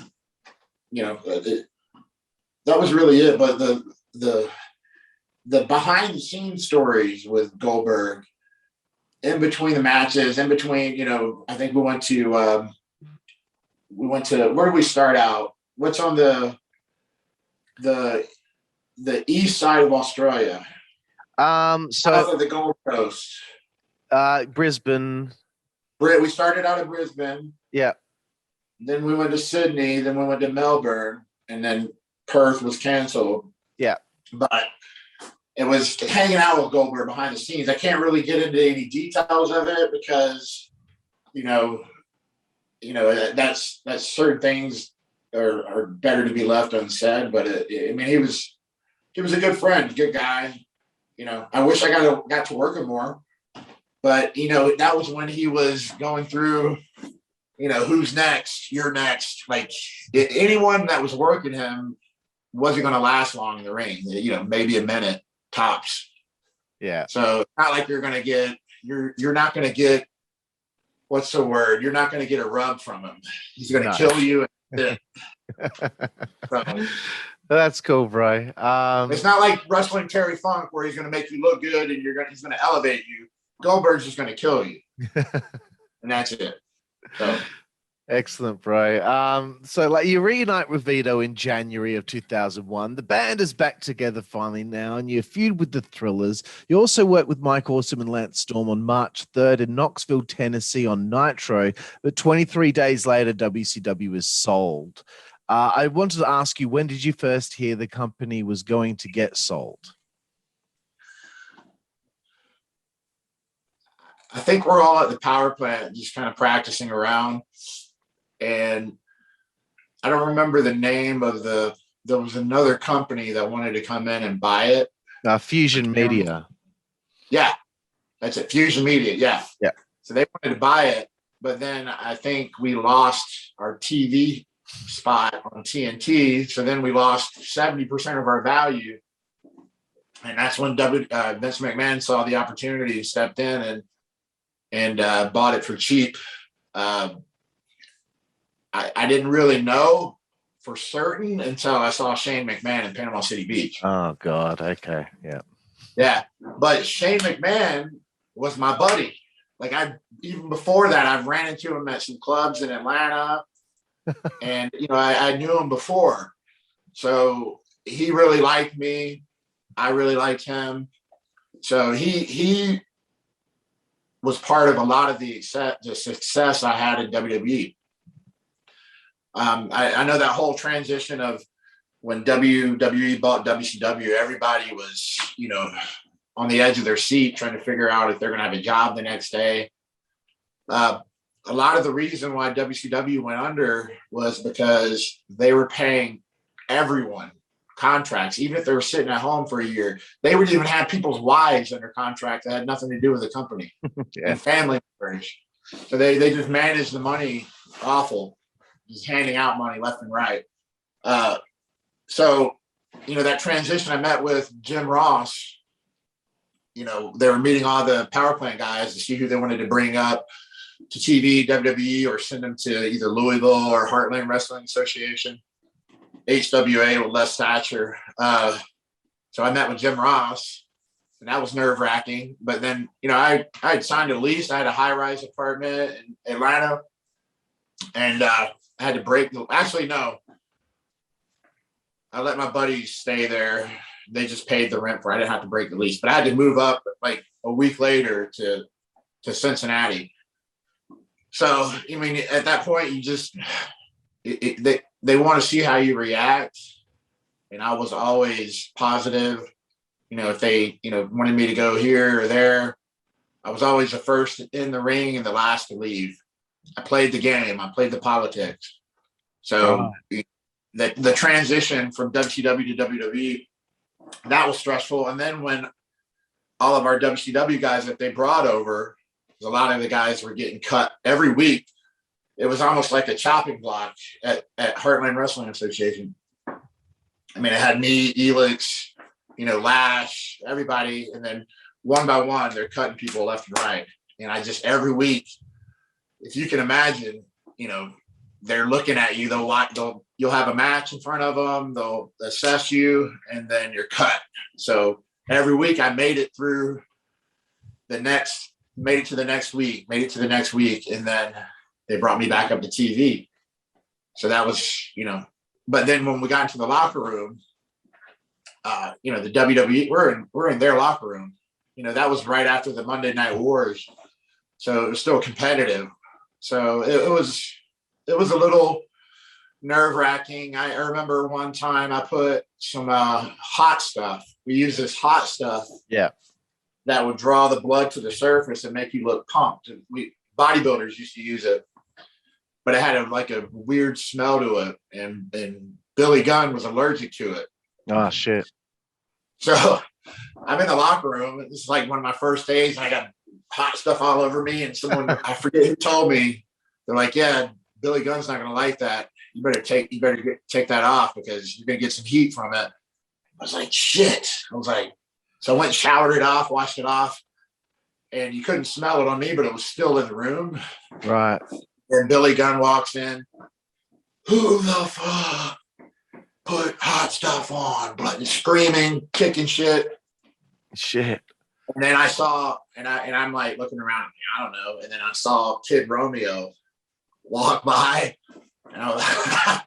was really it. But the behind the scenes stories with Goldberg in between the matches, I think we went to, where did we start out? What's on the east side of Australia? South of the Gold Coast. Brisbane. We started out in Brisbane. Yeah. Then we went to Sydney. Then we went to Melbourne, and then Perth was canceled. Yeah. But it was hanging out with Goldberg behind the scenes. I can't really get into any details of it because, that's certain things are better to be left unsaid. But he was a good friend, good guy. I wish I got to work him more, but that was when he was going through, who's next? You're next. Like anyone that was working him wasn't going to last long in the ring. Maybe a minute tops. Yeah. So it's not like you're not going to get, what's the word? You're not going to get a rub from him. He's going to kill you. So, that's cool, bro. It's not like wrestling Terry Funk where he's going to make you look good and he's going to elevate you. Goldberg's just going to kill you. And that's it. So. Excellent, bro. So you reunite with Vito in January of 2001. The band is back together finally now, and you feud with the Thrillers. You also work with Mike Awesome and Lance Storm on March 3rd in Knoxville, Tennessee on Nitro, but 23 days later, WCW is sold. I wanted to ask you, when did you first hear the company was going to get sold? I think we're all at the power plant just kind of practicing around. And I don't remember the name of there was another company that wanted to come in and buy it. Fusion Media. Yeah, that's it. Fusion Media. Yeah. Yeah. So they wanted to buy it, but then I think we lost our TV spot on TNT. So then we lost 70% of our value. And that's when Vince McMahon saw the opportunity, stepped in and bought it for cheap. I didn't really know for certain until I saw Shane McMahon in Panama City Beach. Oh God. Okay. Yeah. Yeah. But Shane McMahon was my buddy. Like even before that, I've ran into him at some clubs in Atlanta and, I knew him before. So he really liked me. I really liked him. So he was part of a lot of the success I had in WWE. I know that whole transition of when WWE bought WCW, everybody was, on the edge of their seat trying to figure out if they're going to have a job the next day. A lot of the reason why WCW went under was because they were paying everyone contracts, even if they were sitting at home for a year. They would even have people's wives under contract that had nothing to do with the company and family members. So they just managed the money awful, just handing out money left and right. So that transition, I met with Jim Ross. They were meeting all the power plant guys to see who they wanted to bring up to TV, WWE, or send them to either Louisville or Heartland Wrestling Association, HWA with Les Thatcher. So I met with Jim Ross, and that was nerve wracking. But then, I had signed a lease. I had a high rise apartment in Atlanta, and I had to break. Actually, no. I let my buddies stay there. They just paid the rent for it. I didn't have to break the lease, but I had to move up like a week later to Cincinnati. So, at that point, you just, they want to see how you react. And I was always positive. If they, wanted me to go here or there, I was always the first in the ring and the last to leave. I played the game. I played the politics. So the transition from WCW to WWE, that was stressful. And then when all of our WCW guys that they brought over, a lot of the guys were getting cut every week. It was almost like a chopping block at Heartland Wrestling Association. It had me, Elix, Lash, everybody. And then one by one, they're cutting people left and right. And I just, every week, if you can imagine, they're looking at you. You'll have a match in front of them. They'll assess you, and then you're cut. So every week I made it through made it to the next week, and then they brought me back up to TV. So that was, but then when we got into the locker room, the WWE, we're in their locker room. That was right after the Monday Night Wars. So it was still competitive. So it was a little nerve-wracking. I remember one time I put some hot stuff. We use this hot stuff. Yeah. That would draw the blood to the surface and make you look pumped. Bodybuilders used to use it, but it had a weird smell to it, and Billy Gunn was allergic to it. Oh shit! So I'm in the locker room. This is like one of my first days, and I got hot stuff all over me. And someone, I forget who told me, they're like, "Yeah, Billy Gunn's not going to like that. You better take that off because you're going to get some heat from it." I was like, "Shit!" So I went and showered it off, washed it off, and you couldn't smell it on me, but it was still in the room. Right. And Billy Gunn walks in. Who the fuck put hot stuff on? Blood, screaming, kicking shit. Shit. And then I saw, and I'm like looking around, I don't know. And then I saw Kid Romeo walk by. And I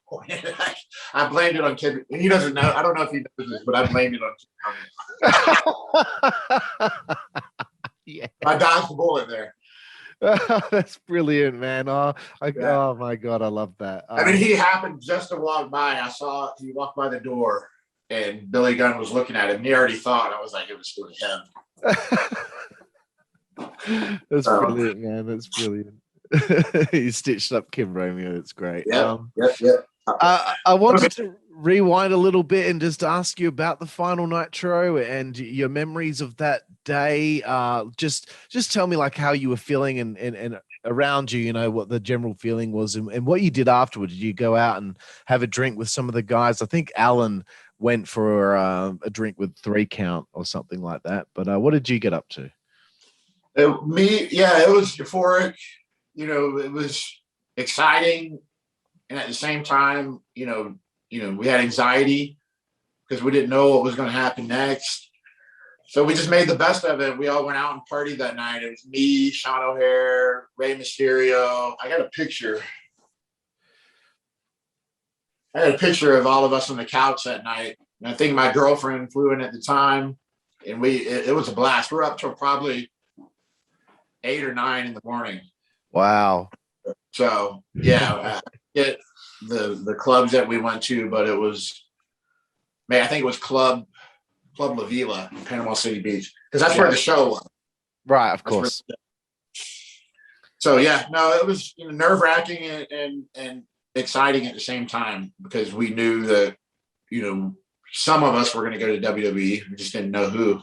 blamed it on Kid. And he doesn't know. I don't know if he knows this, but I blamed it on Kid Romeo. Yeah. I dodged the bullet there. That's brilliant, man. Oh my God, I love that. He happened just to walk by. I saw he walked by the door, and Billy Gunn was looking at him. He already thought. I was like, it was him. That's brilliant, man. That's brilliant. He stitched up Kim Romeo. That's great. Yeah. I wanted to rewind a little bit and just ask you about the final Nitro and your memories of that day. Just tell me like how you were feeling and around you, what the general feeling was and what you did afterward. Did you go out and have a drink with some of the guys? I think Alan went for a drink with 3 Count or something like that. But what did you get up to? It was euphoric. It was exciting, and at the same time, we had anxiety because we didn't know what was going to happen next. So we just made the best of it. We all went out and partied that night. It was me, Sean O'Hare, Rey Mysterio. I got a picture of all of us on the couch that night. And I think my girlfriend flew in at the time, and it was a blast. We're up till probably 8 or 9 in the morning. Wow. So yeah, get the clubs that we went to, but it was, I think it was Club La Vila in Panama City Beach, because that's where the show was. Right, of course. So yeah, no, it was nerve wracking and exciting at the same time, because we knew that some of us were going to go to WWE. We just didn't know who.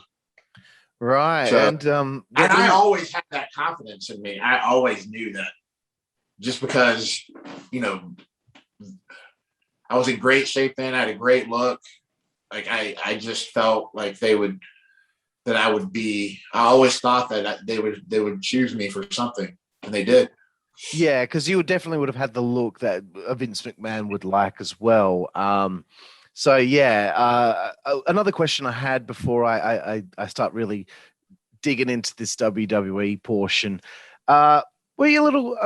Right. So, and I always had that confidence in me. I always knew that, just because, I was in great shape then. I had a great look. Like I just felt like I always thought that they would choose me for something, and they did. Yeah, because you definitely would have had the look that Vince McMahon would like as well. So yeah, another question I had before I start really digging into this WWE portion. Were you a little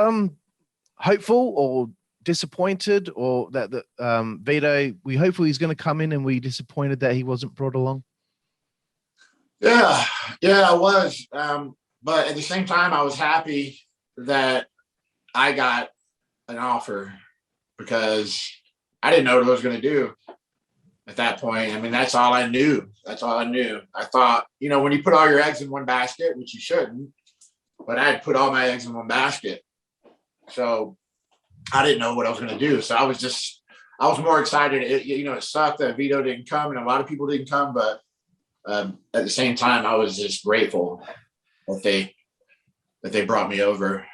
hopeful or disappointed, or that Vito, we hopeful he's going to come in, and we disappointed that he wasn't brought along? Yeah, I was. But at the same time, I was happy that I got an offer, because I didn't know what I was going to do at that point. I mean, that's all I knew. I thought, when you put all your eggs in one basket, which you shouldn't, but I had put all my eggs in one basket. So I didn't know what I was going to do. So I was more excited. It sucked that Vito didn't come, and a lot of people didn't come, but at the same time, I was just grateful that they brought me over.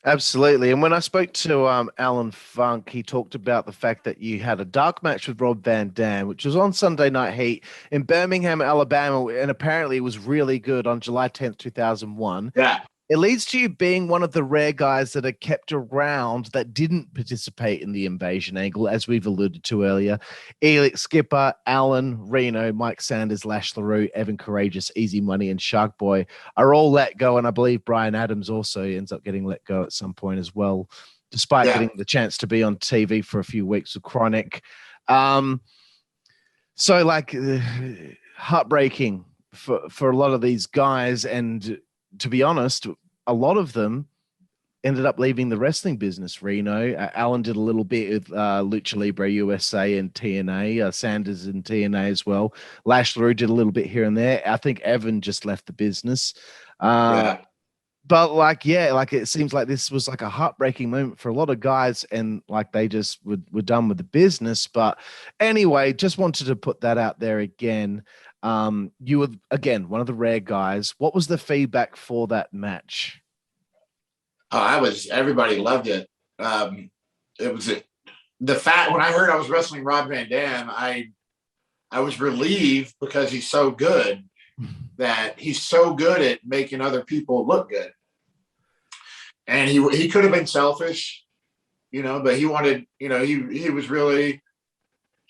Absolutely. And when I spoke to Alan Funk, he talked about the fact that you had a dark match with Rob Van Dam, which was on Sunday Night Heat in Birmingham, Alabama, and apparently it was really good on July 10th, 2001. Yeah. It leads to you being one of the rare guys that are kept around that didn't participate in the invasion angle, as we've alluded to earlier. Elix Skipper, Allen, Reno, Mike Sanders, Lash LaRue, Evan Courageous, Easy Money, and Shark Boy are all let go. And I believe Brian Adams also ends up getting let go at some point as well, despite getting the chance to be on TV for a few weeks with Chronic. Heartbreaking for a lot of these guys. And to be honest, a lot of them ended up leaving the wrestling business. Reno, Alan did a little bit with Lucha Libre USA and TNA, Sanders and TNA as well. Lash LaRue did a little bit here and there. I think Evan just left the business. But it seems like this was like a heartbreaking moment for a lot of guys, and like they just were done with the business. But anyway, just wanted to put that out there again. You were, again, one of the rare guys. What was the feedback for that match? Everybody loved it. It was the fact when I heard I was wrestling Rob Van Dam, I was relieved, because he's so good at making other people look good. And he could have been selfish, but he wanted, he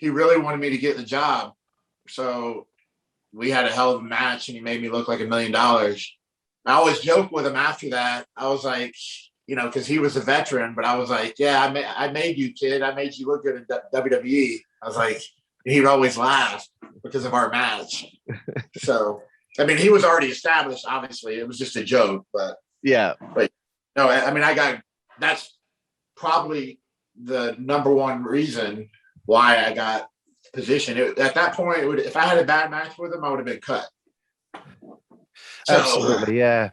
really wanted me to get the job. So we had a hell of a match, and he made me look like $1 million. I always joke with him after that. I was like, because he was a veteran, but I was like, yeah, I made you, kid. I made you look good in WWE. I was like, he'd always laugh because of our match. So, I mean, he was already established, obviously. It was just a joke, but yeah. But no, I mean, that's probably the number one reason why I got position. At that point, if I had a bad match with him, I would have been cut. Absolutely, yeah.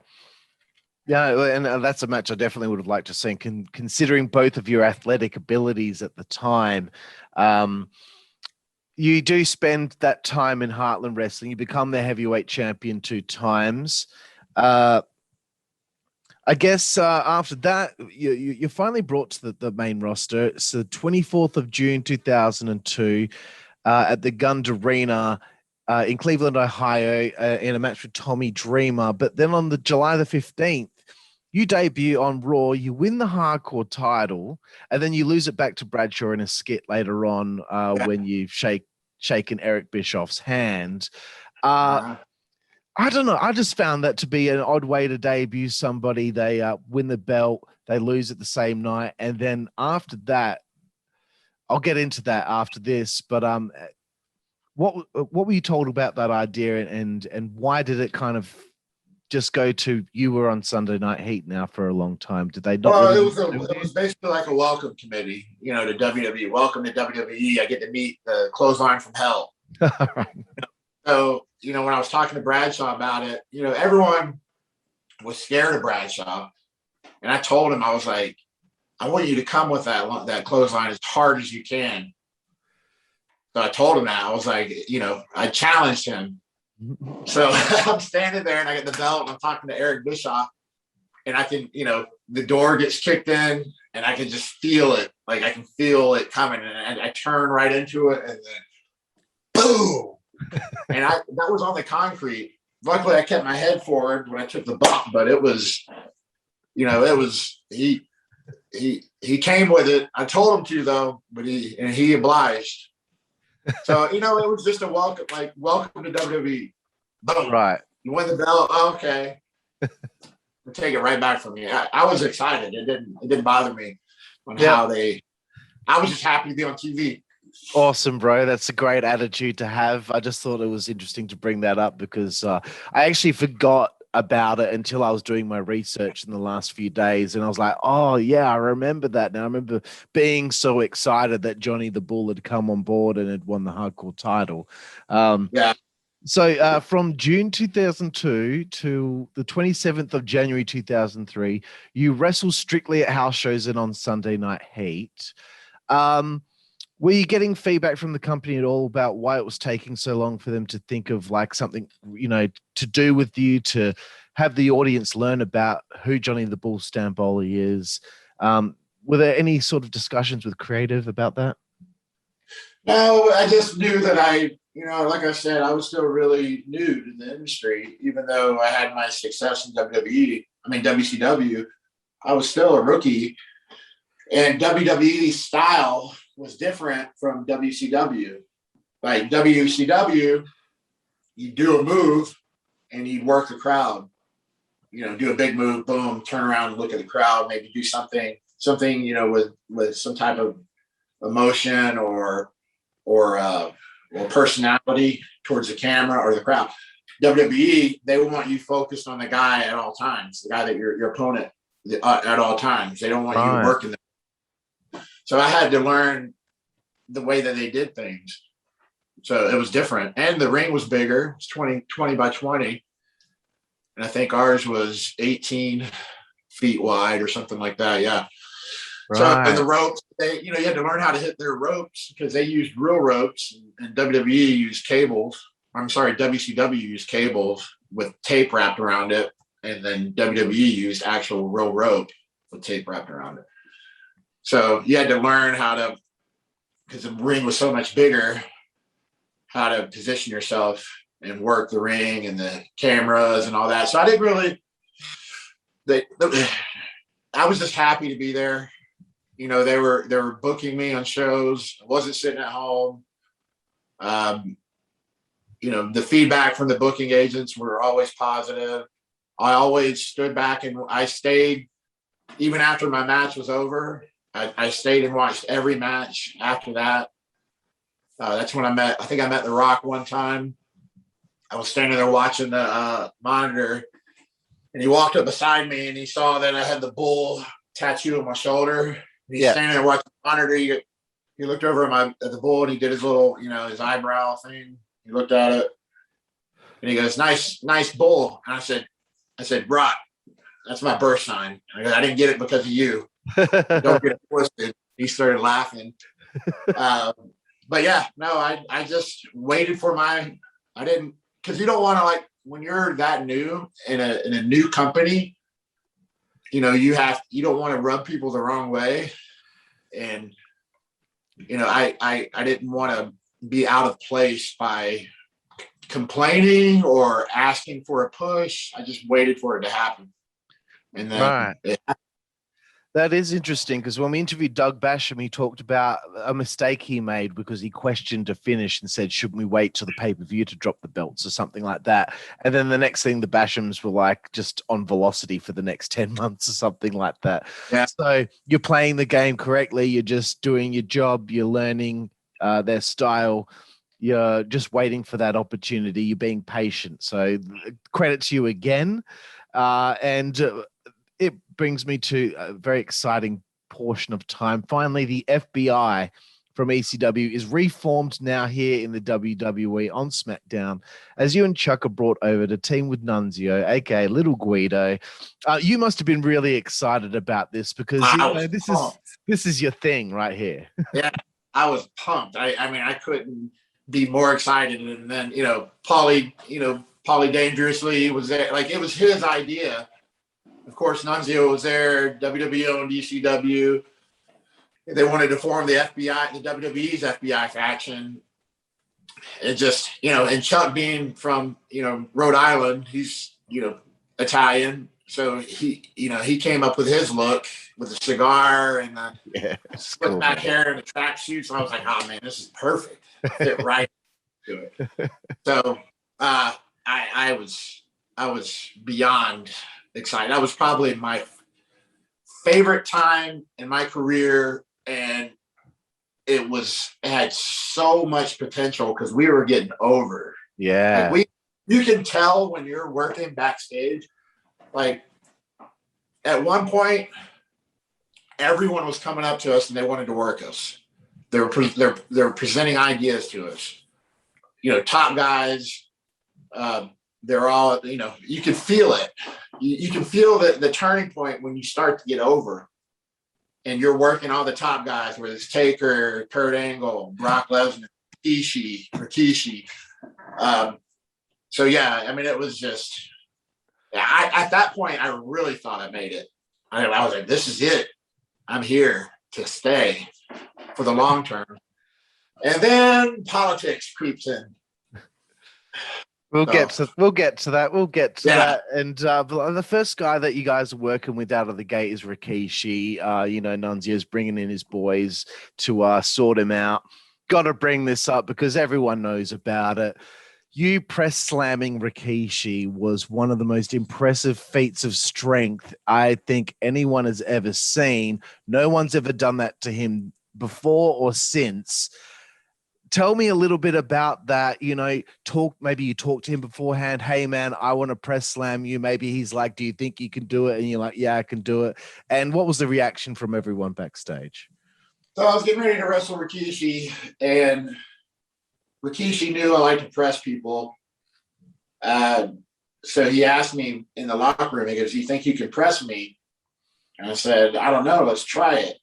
And that's a match I definitely would have liked to see, considering both of your athletic abilities at the time. You do spend that time in Heartland Wrestling. You become the heavyweight champion 2 times. I guess after that, you're finally brought to the main roster. It's the 24th of June, 2002. At the Gund Arena in Cleveland, Ohio, in a match with Tommy Dreamer. But then on the July the 15th, you debut on Raw, you win the Hardcore title, and then you lose it back to Bradshaw in a skit later on when you've shaken Eric Bischoff's hand. I don't know. I just found that to be an odd way to debut somebody. They win the belt, they lose it the same night, and then after that, I'll get into that after this. But what were you told about that idea, and why did it kind of just go to you were on Sunday Night Heat now for a long time? Did they not? Well, it was basically like a welcome committee, to WWE. Welcome to WWE. I get to meet the clothesline from hell. So, when I was talking to Bradshaw about it, everyone was scared of Bradshaw. And I told him, I was like, I want you to come with that clothesline as hard as you can. So I told him that. I was like, I challenged him. So I'm standing there and I get the belt and I'm talking to Eric Bischoff and I can, the door gets kicked in and I can just feel it. Like I can feel it coming and I turn right into it and then boom. And that was on the concrete. Luckily I kept my head forward when I took the bump, but it was, he came with it. I told him to though, but he obliged. So, it was just a welcome to WWE. Boom. Right. You win the belt. Oh, okay. We'll take it right back from you. I was excited. It didn't bother me on how I was just happy to be on TV. Awesome, bro. That's a great attitude to have. I just thought it was interesting to bring that up because I actually forgot about it until I was doing my research in the last few days. And I was like, oh, yeah, I remember that now. I remember being so excited that Johnny the Bull had come on board and had won the Hardcore title. So from June 2002 to the 27th of January 2003, you wrestled strictly at house shows and on Sunday Night Heat. Were you getting feedback from the company at all about why it was taking so long for them to think of like something, to do with you, to have the audience learn about who Johnny the Bull Stamboli is? Were there any sort of discussions with creative about that? No, I just knew that like I said, I was still really new to the industry, even though I had my success in WCW, I was still a rookie. And WWE style was different from WCW. Like WCW, you do a move and you'd work the crowd. Do a big move, boom, turn around and look at the crowd, maybe do something, with some type of emotion or personality towards the camera or the crowd. WWE, they want you focused on the guy at all times, the guy that your opponent at all times. They don't want you working them. So I had to learn the way that they did things. So it was different. And the ring was bigger. It's 20 by 20. And I think ours was 18 feet wide or something like that. Yeah. Right. So and the ropes, you had to learn how to hit their ropes because they used real ropes and WWE used cables. I'm sorry, WCW used cables with tape wrapped around it. And then WWE used actual real rope with tape wrapped around it. So you had to learn how to, because the ring was so much bigger, how to position yourself and work the ring and the cameras and all that. So I didn't really, I was just happy to be there. They were booking me on shows. I wasn't sitting at home. The feedback from the booking agents were always positive. I always stood back and I stayed, even after my match was over. I stayed and watched every match after that. That's when I met The Rock one time. I was standing there watching the monitor and he walked up beside me and he saw that I had the bull tattoo on my shoulder. And he's standing there watching the monitor. He looked over at the bull and he did his little, his eyebrow thing. He looked at it and he goes, nice bull. And I said, Brock, that's my birth sign. I didn't get it because of you. Don't get it twisted. He started laughing. But yeah, no, I just waited for I didn't, because you don't want to, when you're that new in a new company, you don't want to rub people the wrong way. And, I didn't want to be out of place by complaining or asking for a push. I just waited for it to happen. And then That is interesting, because when we interviewed Doug Basham, he talked about a mistake he made because he questioned a finish and said, shouldn't we wait till the pay-per-view to drop the belts or something like that? And then the next thing, the Bashams were like just on velocity for the next 10 months or something like that. Yeah. So you're playing the game correctly. You're just doing your job. You're learning their style. You're just waiting for that opportunity. You're being patient. So credit to you again. It brings me to a very exciting portion of time. Finally, the F.B.I. from ECW is reformed now here in the WWE on Smackdown, as you and Chuck are brought over to team with Nunzio, aka Little Guido. You must have been really excited about this, because this is your thing right here. Yeah, I was pumped. I mean, I couldn't be more excited. And then, Paulie Dangerously was there. Like, it was his idea. Of course, Nunzio was there, WWE and ECW. They wanted to form the FBI, the WWE's FBI faction. It just, and Chuck being from, Rhode Island, he's, Italian. So he came up with his look with a cigar and split back hair and a tracksuit. So I was like, oh man, this is perfect. Fit right to it. So I was beyond excited. That was probably my favorite time in my career, and it had so much potential because we were getting over. Yeah, like you can tell when you're working backstage. Like, at one point, everyone was coming up to us and they wanted to work us. They were presenting ideas to us. Top guys. They're all, you can feel it. You can feel the turning point when you start to get over, and you're working all the top guys, whether it's Taker, Kurt Angle, Brock Lesnar, Rikishi. So yeah, I mean, it was just, at that point, I really thought I made it. I was like, this is it. I'm here to stay for the long term. And then politics creeps in. We'll get to that. And the first guy that you guys are working with out of the gate is Rikishi. Nunzio's bringing in his boys to sort him out. Got to bring this up because everyone knows about it. You press slamming Rikishi was one of the most impressive feats of strength I think anyone has ever seen. No one's ever done that to him before or since. Tell me a little bit about that. Maybe you talked to him beforehand. Hey man, I want to press slam you. Maybe he's like, do you think you can do it? And you're like, yeah, I can do it. And what was the reaction from everyone backstage? So I was getting ready to wrestle Rikishi, and Rikishi knew I like to press people. So he asked me in the locker room, he goes, do you think you can press me? And I said, I don't know, let's try it.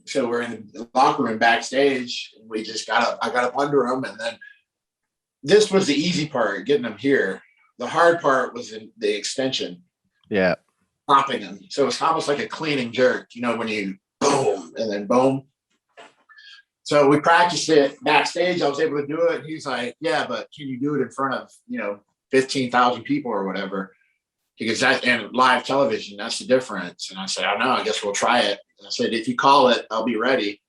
So we're in the locker room backstage, and I got up under him, and then this was the easy part, getting him here. The hard part was in the extension. Yeah. Popping him. So it's almost like a cleaning jerk, when you boom and then boom. So we practiced it backstage. I was able to do it. He's like, yeah, but can you do it in front of, 15,000 people or whatever? Because and live television, that's the difference. And I said, I don't know, I guess we'll try it. I said, if you call it, I'll be ready.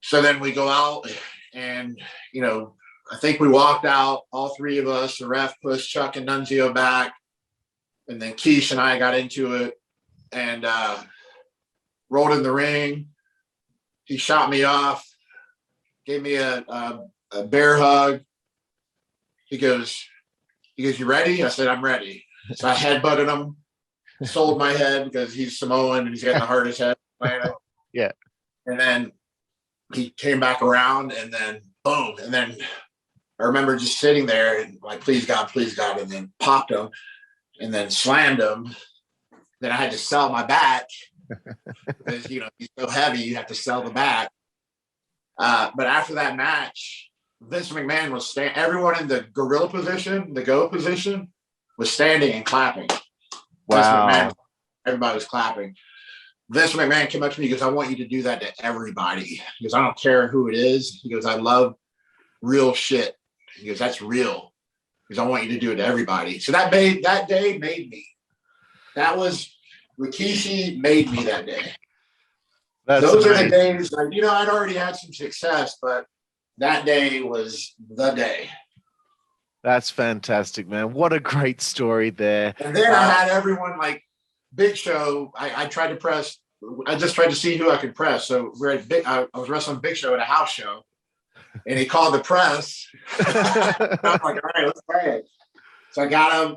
So then we go out and, I think we walked out, all three of us. The ref pushed Chuck and Nunzio back. And then Keish and I got into it and rolled in the ring. He shot me off, gave me a bear hug. He goes, you ready? I said, I'm ready. So I headbutted him, sold my head because he's Samoan and he's got the hardest head. Yeah. And then he came back around and then boom. And then I remember just sitting there and like, please God, and then popped him and then slammed him. Then I had to sell my back because, he's so heavy, you have to sell the back. But after that match, Vince McMahon was everyone in the gorilla position, the go position, was standing and clapping. Wow. Vince McMahon, everybody was clapping. Vince McMahon came up to me, he goes, I want you to do that to everybody. He goes, I don't care who it is. He goes, I love real shit. He goes, that's real. because I want you to do it to everybody. So that day made me. That was Rikishi made me that day. Those are the days, like, I'd already had some success, but that day was the day. That's fantastic, man. What a great story there. And then I had everyone like Big Show. I tried to press. I just tried to see who I could press. So I was wrestling Big Show at a house show, and he called the press. I'm like, all right, let's play it. So I got him,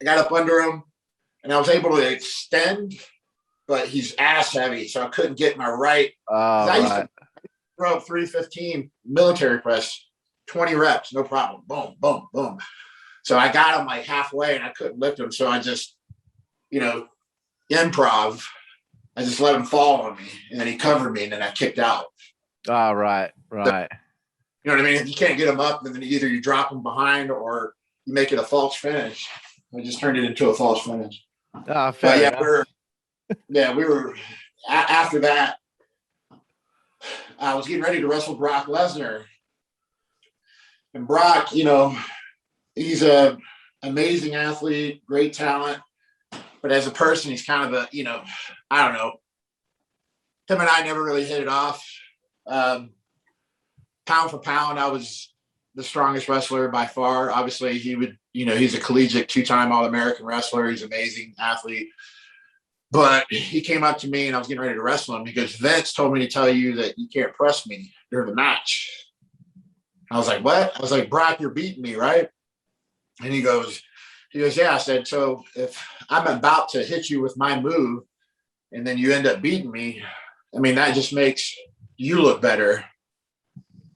I got up under him, and I was able to extend, but he's ass heavy, so I couldn't get my right. I used to throw up 315 military press, 20 reps, no problem. Boom, boom, boom. So I got him like halfway, and I couldn't lift him, so I just, improv. I just let him fall on me, and then he covered me, and then I kicked out. Oh, right. So, you know what I mean? If you can't get him up, then either you drop him behind or you make it a false finish. I just turned it into a false finish. Oh, fair enough. we were after that. I was getting ready to wrestle Brock Lesnar, and Brock, he's a amazing athlete, great talent, but as a person, he's kind of I don't know. Him and I never really hit it off. Pound for pound, I was the strongest wrestler by far. Obviously, he's a collegiate 2-time All-American wrestler. He's an amazing athlete. But he came up to me and I was getting ready to wrestle him. He goes, Vince told me to tell you that you can't press me during the match. I was like, what? I was like, Brock, you're beating me, right? And he goes, yeah. I said, so if I'm about to hit you with my move and then you end up beating me, I mean, that just makes you look better.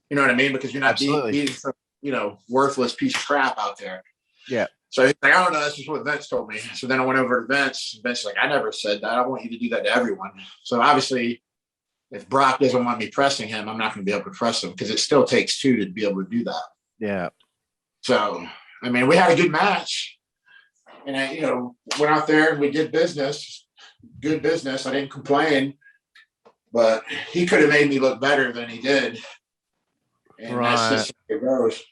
You know what I mean? Because you're not beating some, worthless piece of crap out there. Yeah. So he's like, I don't know. That's just what Vince told me. So then I went over to Vince. Vince's like, I never said that. I want you to do that to everyone. So obviously, if Brock doesn't want me pressing him, I'm not going to be able to press him because it still takes 2 to be able to do that. Yeah. So, I mean, we had a good match. And I, went out there and we did business. Good business. I didn't complain. But he could have made me look better than he did. And that's just how it goes.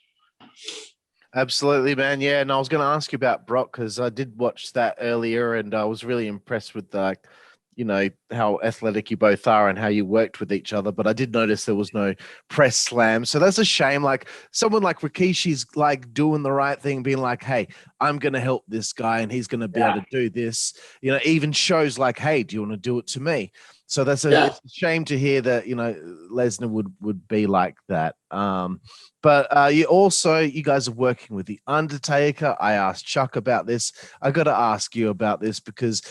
Absolutely, man. Yeah, and I was going to ask you about Brock because I did watch that earlier, and I was really impressed with how athletic you both are and how you worked with each other. But I did notice there was no press slam, so that's a shame. Like someone like Rikishi's like doing the right thing, being like, "Hey, I'm going to help this guy, and he's going to be able to do this." Even shows like, "Hey, do you want to do it to me?" So it's a shame to hear that, Lesnar would be like that. But you guys are working with The Undertaker. I asked Chuck about this. I got to ask you about this because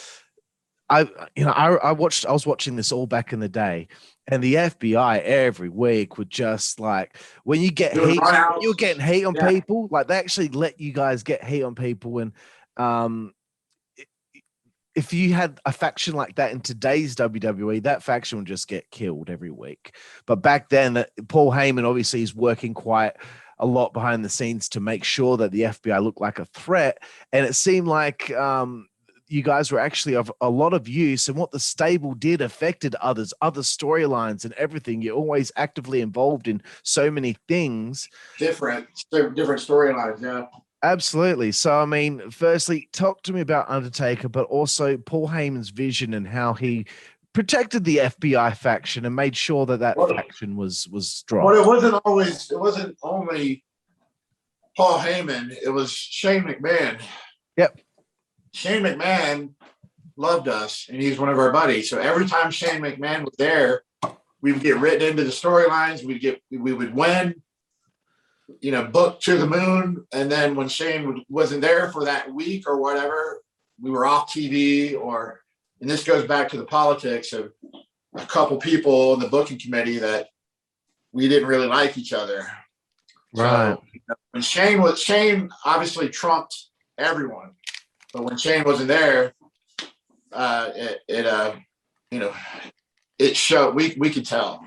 I was watching this all back in the day, and the FBI every week would just like, when you get heat, you're getting heat on people. Like they actually let you guys get heat on people. And, if you had a faction like that in today's WWE, that faction would just get killed every week. But back then, Paul Heyman obviously is working quite a lot behind the scenes to make sure that the FBI looked like a threat. And it seemed like you guys were actually of a lot of use, and what the stable did affected others, other storylines and everything. You're always actively involved in so many things. Different storylines, yeah. Absolutely. So, I mean, firstly, talk to me about Undertaker, but also Paul Heyman's vision and how he protected the FBI faction and made sure that faction was strong. Well, it wasn't only Paul Heyman. It was Shane McMahon. Yep. Shane McMahon loved us, and he's one of our buddies. So every time Shane McMahon was there, we would get written into the storylines. We would win. Booked to the moon. And then when Shane wasn't there for that week or whatever, we were off TV and this goes back to the politics of a couple people in the booking committee that we didn't really like each other. Right. So, when Shane obviously trumped everyone, but when Shane wasn't there, it showed. We could tell.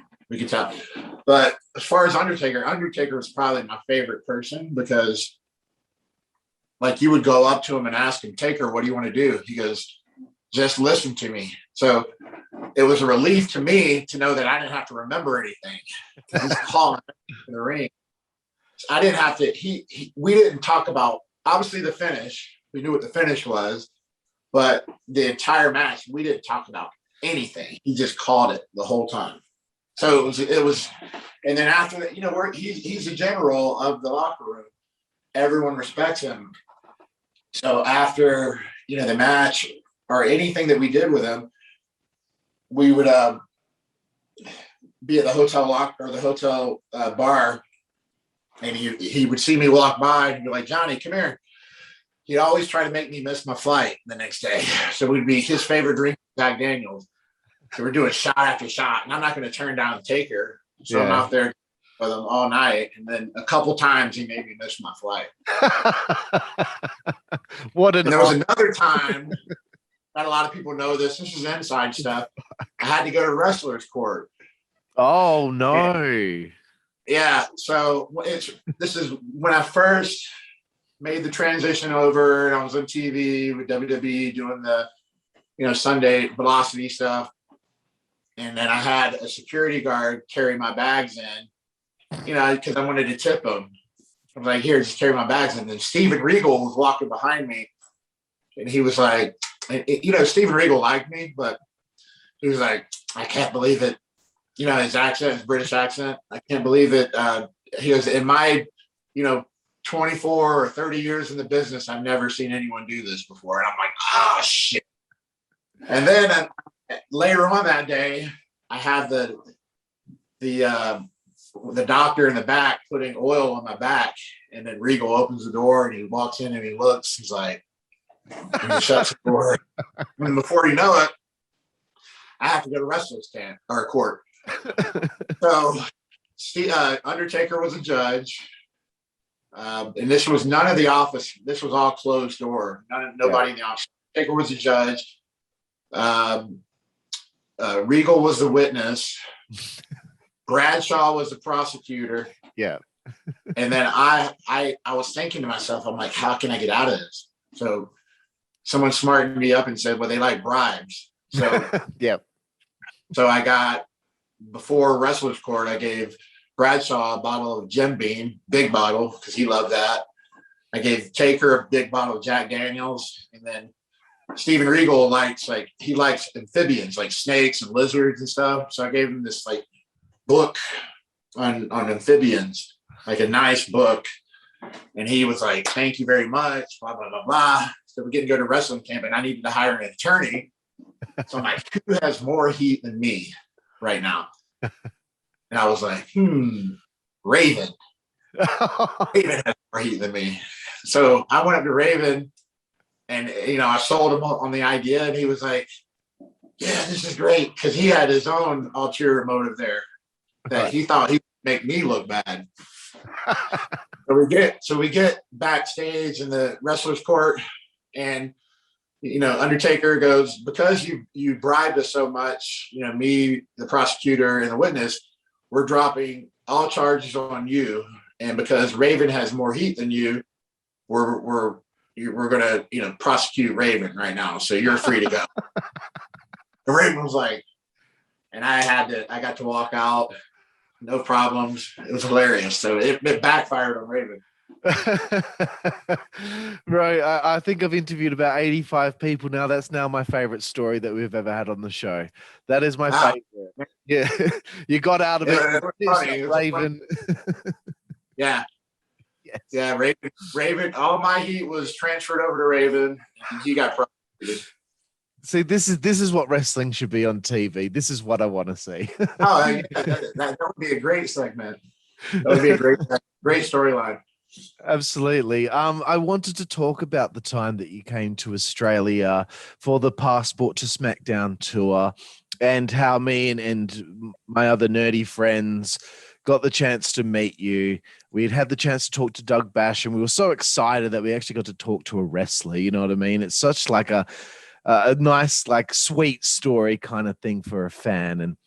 But as far as Undertaker is probably my favorite person because, like, you would go up to him and ask him, Taker, what do you want to do? He goes, just listen to me. So it was a relief to me to know that I didn't have to remember anything. Just call him in the ring. I didn't have to. We didn't talk about obviously the finish. We knew what the finish was, but the entire match we didn't talk about anything. He just called it the whole time. So it was, and then after that, he's the general of the locker room. Everyone respects him. So after the match or anything that we did with him, we would be at the hotel locker or the hotel bar, and he would see me walk by and be like, "Johnny, come here." He'd always try to make me miss my flight the next day. So we'd be his favorite drink, Jack Daniels. So we're doing shot after shot, and I'm not going to turn down the taker. So I'm out there with him all night, and then a couple times he made me miss my flight. And there was another time. Not a lot of people know this. This is inside stuff. I had to go to wrestler's court. Oh no! Yeah. So this is when I first made the transition over, and I was on TV with WWE doing the Sunday Velocity stuff. And then I had a security guard carry my bags in, because I wanted to tip him. I was like, "Here, just carry my bags." And then Steven Regal was walking behind me, and he was like, Steven Regal liked me, but he was like, "I can't believe it." His accent, his British accent. I can't believe it. He goes, "In my, 24 or 30 years in the business, I've never seen anyone do this before." And I'm like, "Oh shit." And then later on that day, I had the doctor in the back putting oil on my back, and then Regal opens the door and he walks in and he looks. He's like, and he shuts the door. And before you know it, I have to go to wrestler's camp or court. So Undertaker was a judge, and this was none of the office. This was all closed door. Nobody in the office. Undertaker was a judge. Regal was the witness. Bradshaw was the prosecutor. Yeah. And then I was thinking to myself, I'm like, how can I get out of this? So someone smartened me up and said, well, they like bribes. So yeah. So I got, before wrestler's court, I gave Bradshaw a bottle of Jim Beam, big bottle, because he loved that. I gave Taker a big bottle of Jack Daniels, and then Steven Regal likes amphibians, like snakes and lizards and stuff. So I gave him this book on amphibians, like a nice book. And he was like, "Thank you very much, blah, blah, blah, blah." So we're getting to go to wrestling camp, and I needed to hire an attorney. So I'm like, who has more heat than me right now? And I was like, Raven. Raven has more heat than me. So I went up to Raven, and I sold him on the idea, and he was like, "Yeah, this is great," because he had his own ulterior motive there that he thought he would make me look bad. So we get backstage in the wrestler's court, and Undertaker goes, "Because you bribed us so much, me, the prosecutor, and the witness, we're dropping all charges on you, and because Raven has more heat than you, we're gonna prosecute Raven right now, so you're free to go." And Raven was like, and I got to walk out, no problems. It was hilarious. So it backfired on Raven. Right. I think I've interviewed about 85 people now. That's now my favorite story that we've ever had on the show. That is my favorite. Yeah. You got out of it. Funny. Raven. Yeah. Yes. Yeah. Raven. All my heat was transferred over to Raven. And he got prosecuted. See, this is what wrestling should be on TV. This is what I want to see. Oh, yeah, that would be a great segment. That would be a great storyline. Absolutely. I wanted to talk about the time that you came to Australia for the Passport to Smackdown tour, and how me and my other nerdy friends got the chance to meet you. We had the chance to talk to Doug Bash, and we were so excited that we actually got to talk to a wrestler. You know what I mean? It's such like a nice, sweet story kind of thing for a fan. And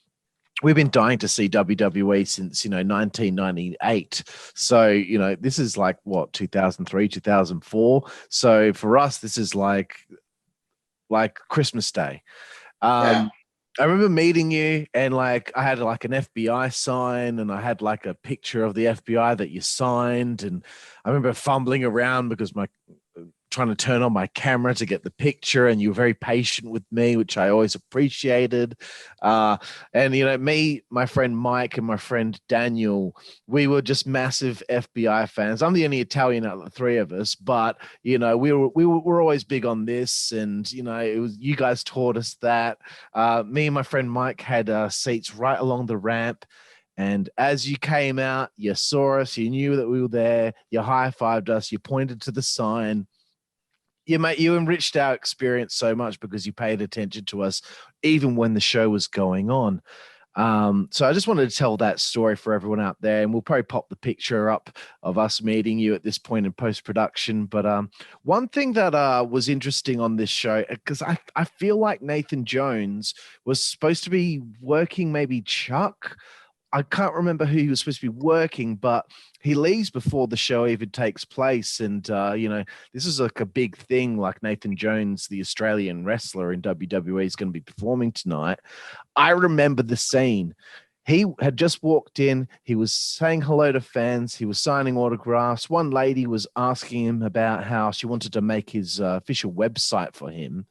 we've been dying to see WWE since, 1998. So, this is 2003, 2004. So for us, this is like Christmas Day. Yeah. I remember meeting you, and like I had like an FBI sign, and I had like a picture of the FBI that you signed, and I remember fumbling around because my trying to turn on my camera to get the picture, and you were very patient with me, which I always appreciated. And you know, me, my friend Mike, and my friend Daniel, we were just massive FBI fans. I'm the only Italian out of the three of us, but you know, we're always big on this, and you know, it was you guys taught us that. Me and my friend Mike had seats right along the ramp. And as you came out, you saw us, you knew that we were there, you high-fived us, you pointed to the sign. You enriched our experience so much because you paid attention to us even when the show was going on. So I just wanted to tell that story for everyone out there, and we'll probably pop the picture up of us meeting you at this point in post-production. But one thing that was interesting on this show, because I feel like Nathan Jones was supposed to be working maybe Chuck. I can't remember who he was supposed to be working, but he leaves before the show even takes place. And, you know, this is like a big thing, like Nathan Jones, the Australian wrestler in WWE, is going to be performing tonight. I remember the scene. He had just walked in. He was saying hello to fans. He was signing autographs. One lady was asking him about how she wanted to make his official website for him.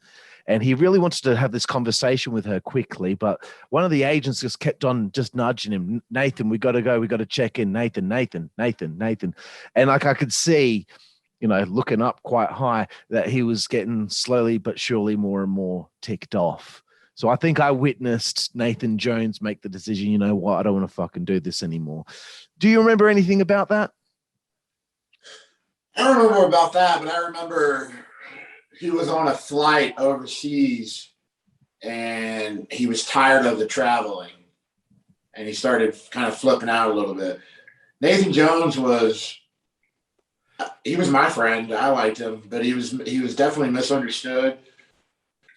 And he really wanted to have this conversation with her quickly, but one of the agents just kept on just nudging him. Nathan, we got to go. We got to check in. Nathan. And like I could see, you know, looking up quite high, that he was getting slowly but surely more and more ticked off. So I think I witnessed Nathan Jones make the decision, you know what, I don't want to fucking do this anymore. Do you remember anything about that? I don't remember about that, but I remember he was on a flight overseas and he was tired of the traveling and he started kind of flipping out a little bit. Nathan Jones he was my friend. I liked him, but he was definitely misunderstood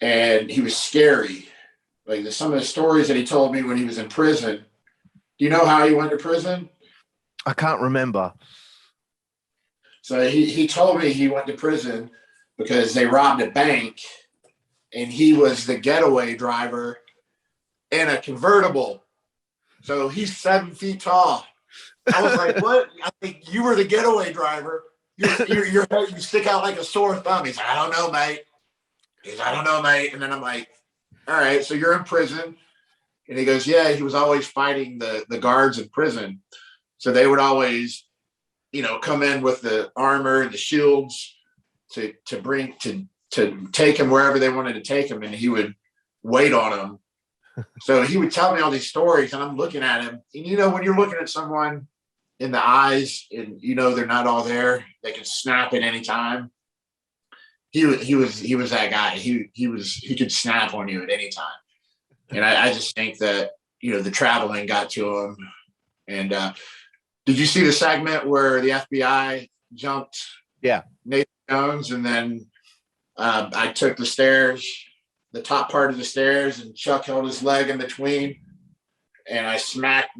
and he was scary. Like some of the stories that he told me when he was in prison. Do you know how he went to prison? I can't remember. So he told me he went to prison because they robbed a bank and he was the getaway driver in a convertible. So he's 7 feet tall. I was like, what? I think you were the getaway driver. You stick out like a sore thumb. He's like, I don't know, mate. And then I'm like, all right, so you're in prison. And he goes, yeah, he was always fighting the guards in prison. So they would always, you know, come in with the armor and the shields to take him wherever they wanted to take him, and he would wait on him. So he would tell me all these stories, and I'm looking at him. And you know, when you're looking at someone in the eyes, and you know they're not all there, they can snap at any time. He was that guy. He could snap on you at any time, and I just think that, you know, the traveling got to him. And did you see the segment where the FBI jumped? Yeah. Nathan Jones, and then I took the top part of the stairs, and Chuck held his leg in between, and I smacked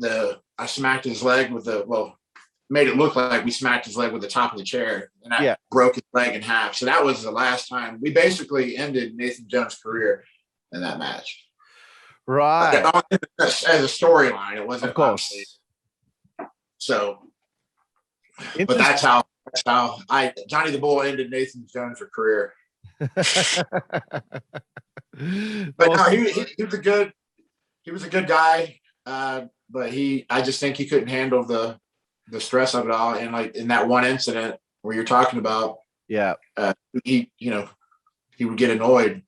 his leg made it look like we smacked his leg with the top of the chair, and I broke his leg in half. So that was the last time. We basically ended Nathan Jones' career in that match. Right. As a storyline, it wasn't, of course. So, but that's how Johnny the Bull ended Nathan Jones' career. But no, he was a good guy. But I just think he couldn't handle the stress of it all. And like in that one incident where you're talking about, he would get annoyed.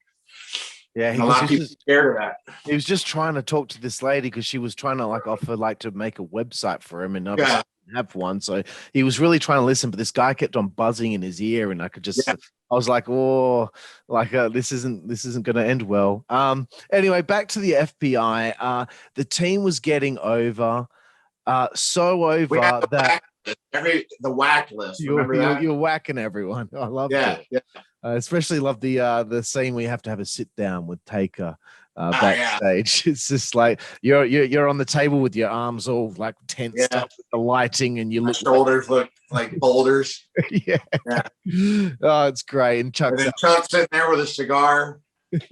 Yeah, a lot of people scared of that. He was just trying to talk to this lady because she was trying to like offer like to make a website for him, and obviously didn't have one. So he was really trying to listen, but this guy kept on buzzing in his ear, and I could just, I was like, oh, like this isn't going to end well. Anyway, back to the FBI. The team was getting over, so over that the whack list. You're whacking everyone. I love that. Yeah. Especially love the scene where you have to have a sit down with Taker backstage. It's just like you're on the table with your arms all like tensed up with the lighting, and my shoulders look like boulders. yeah. Oh, it's great. And Chuck's sitting there with a cigar. just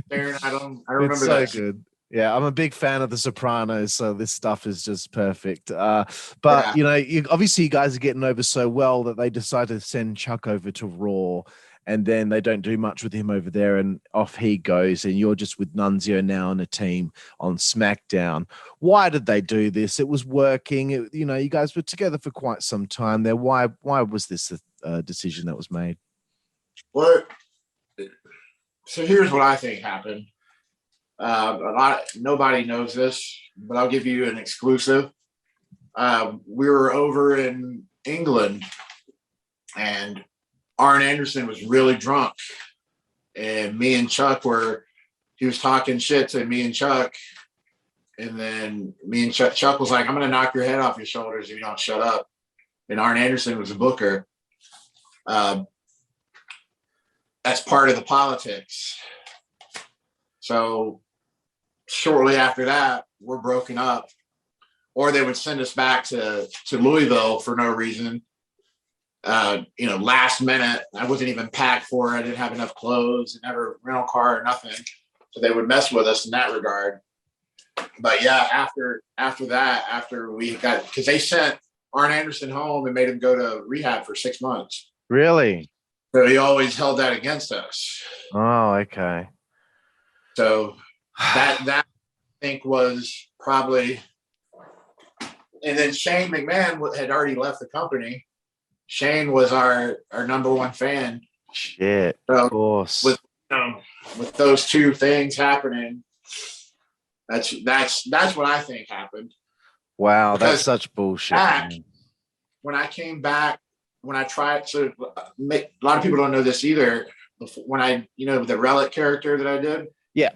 staring at them. I It's remember so that. good. Yeah, I'm a big fan of The Sopranos, so this stuff is just perfect. But Yeah. you know, obviously you guys are getting over so well that they decide to send Chuck over to Raw, and then they don't do much with him over there, and off he goes, and you're just with Nunzio now and a team on SmackDown. Why did they do this? It was working. You know, you guys were together for quite some time there. Why was this a decision that was made? Well, so here's what I think happened. Nobody knows this, but I'll give you an exclusive. We were over in England, and Arn Anderson was really drunk, and me and Chuck he was talking shit to me and Chuck, and then me and Chuck was like, "I'm gonna knock your head off your shoulders if you don't shut up." And Arn Anderson was a booker. That's part of the politics. So shortly after that, we're broken up, or they would send us back to Louisville for no reason. Last minute, I wasn't even packed for it. I didn't have enough clothes, never rental car or nothing. So they would mess with us in that regard. But yeah, after we got, because they sent Arn Anderson home and made him go to rehab for 6 months. Really? So he always held that against us. Oh, okay. So that I think was probably, and then Shane McMahon had already left the company. Shane was our number one fan. Shit, so of course. With those two things happening, that's what I think happened. Wow, Because that's such bullshit. When I came back, when I tried to make, a lot of people don't know this either. When I, the Relic character that I did. Yeah.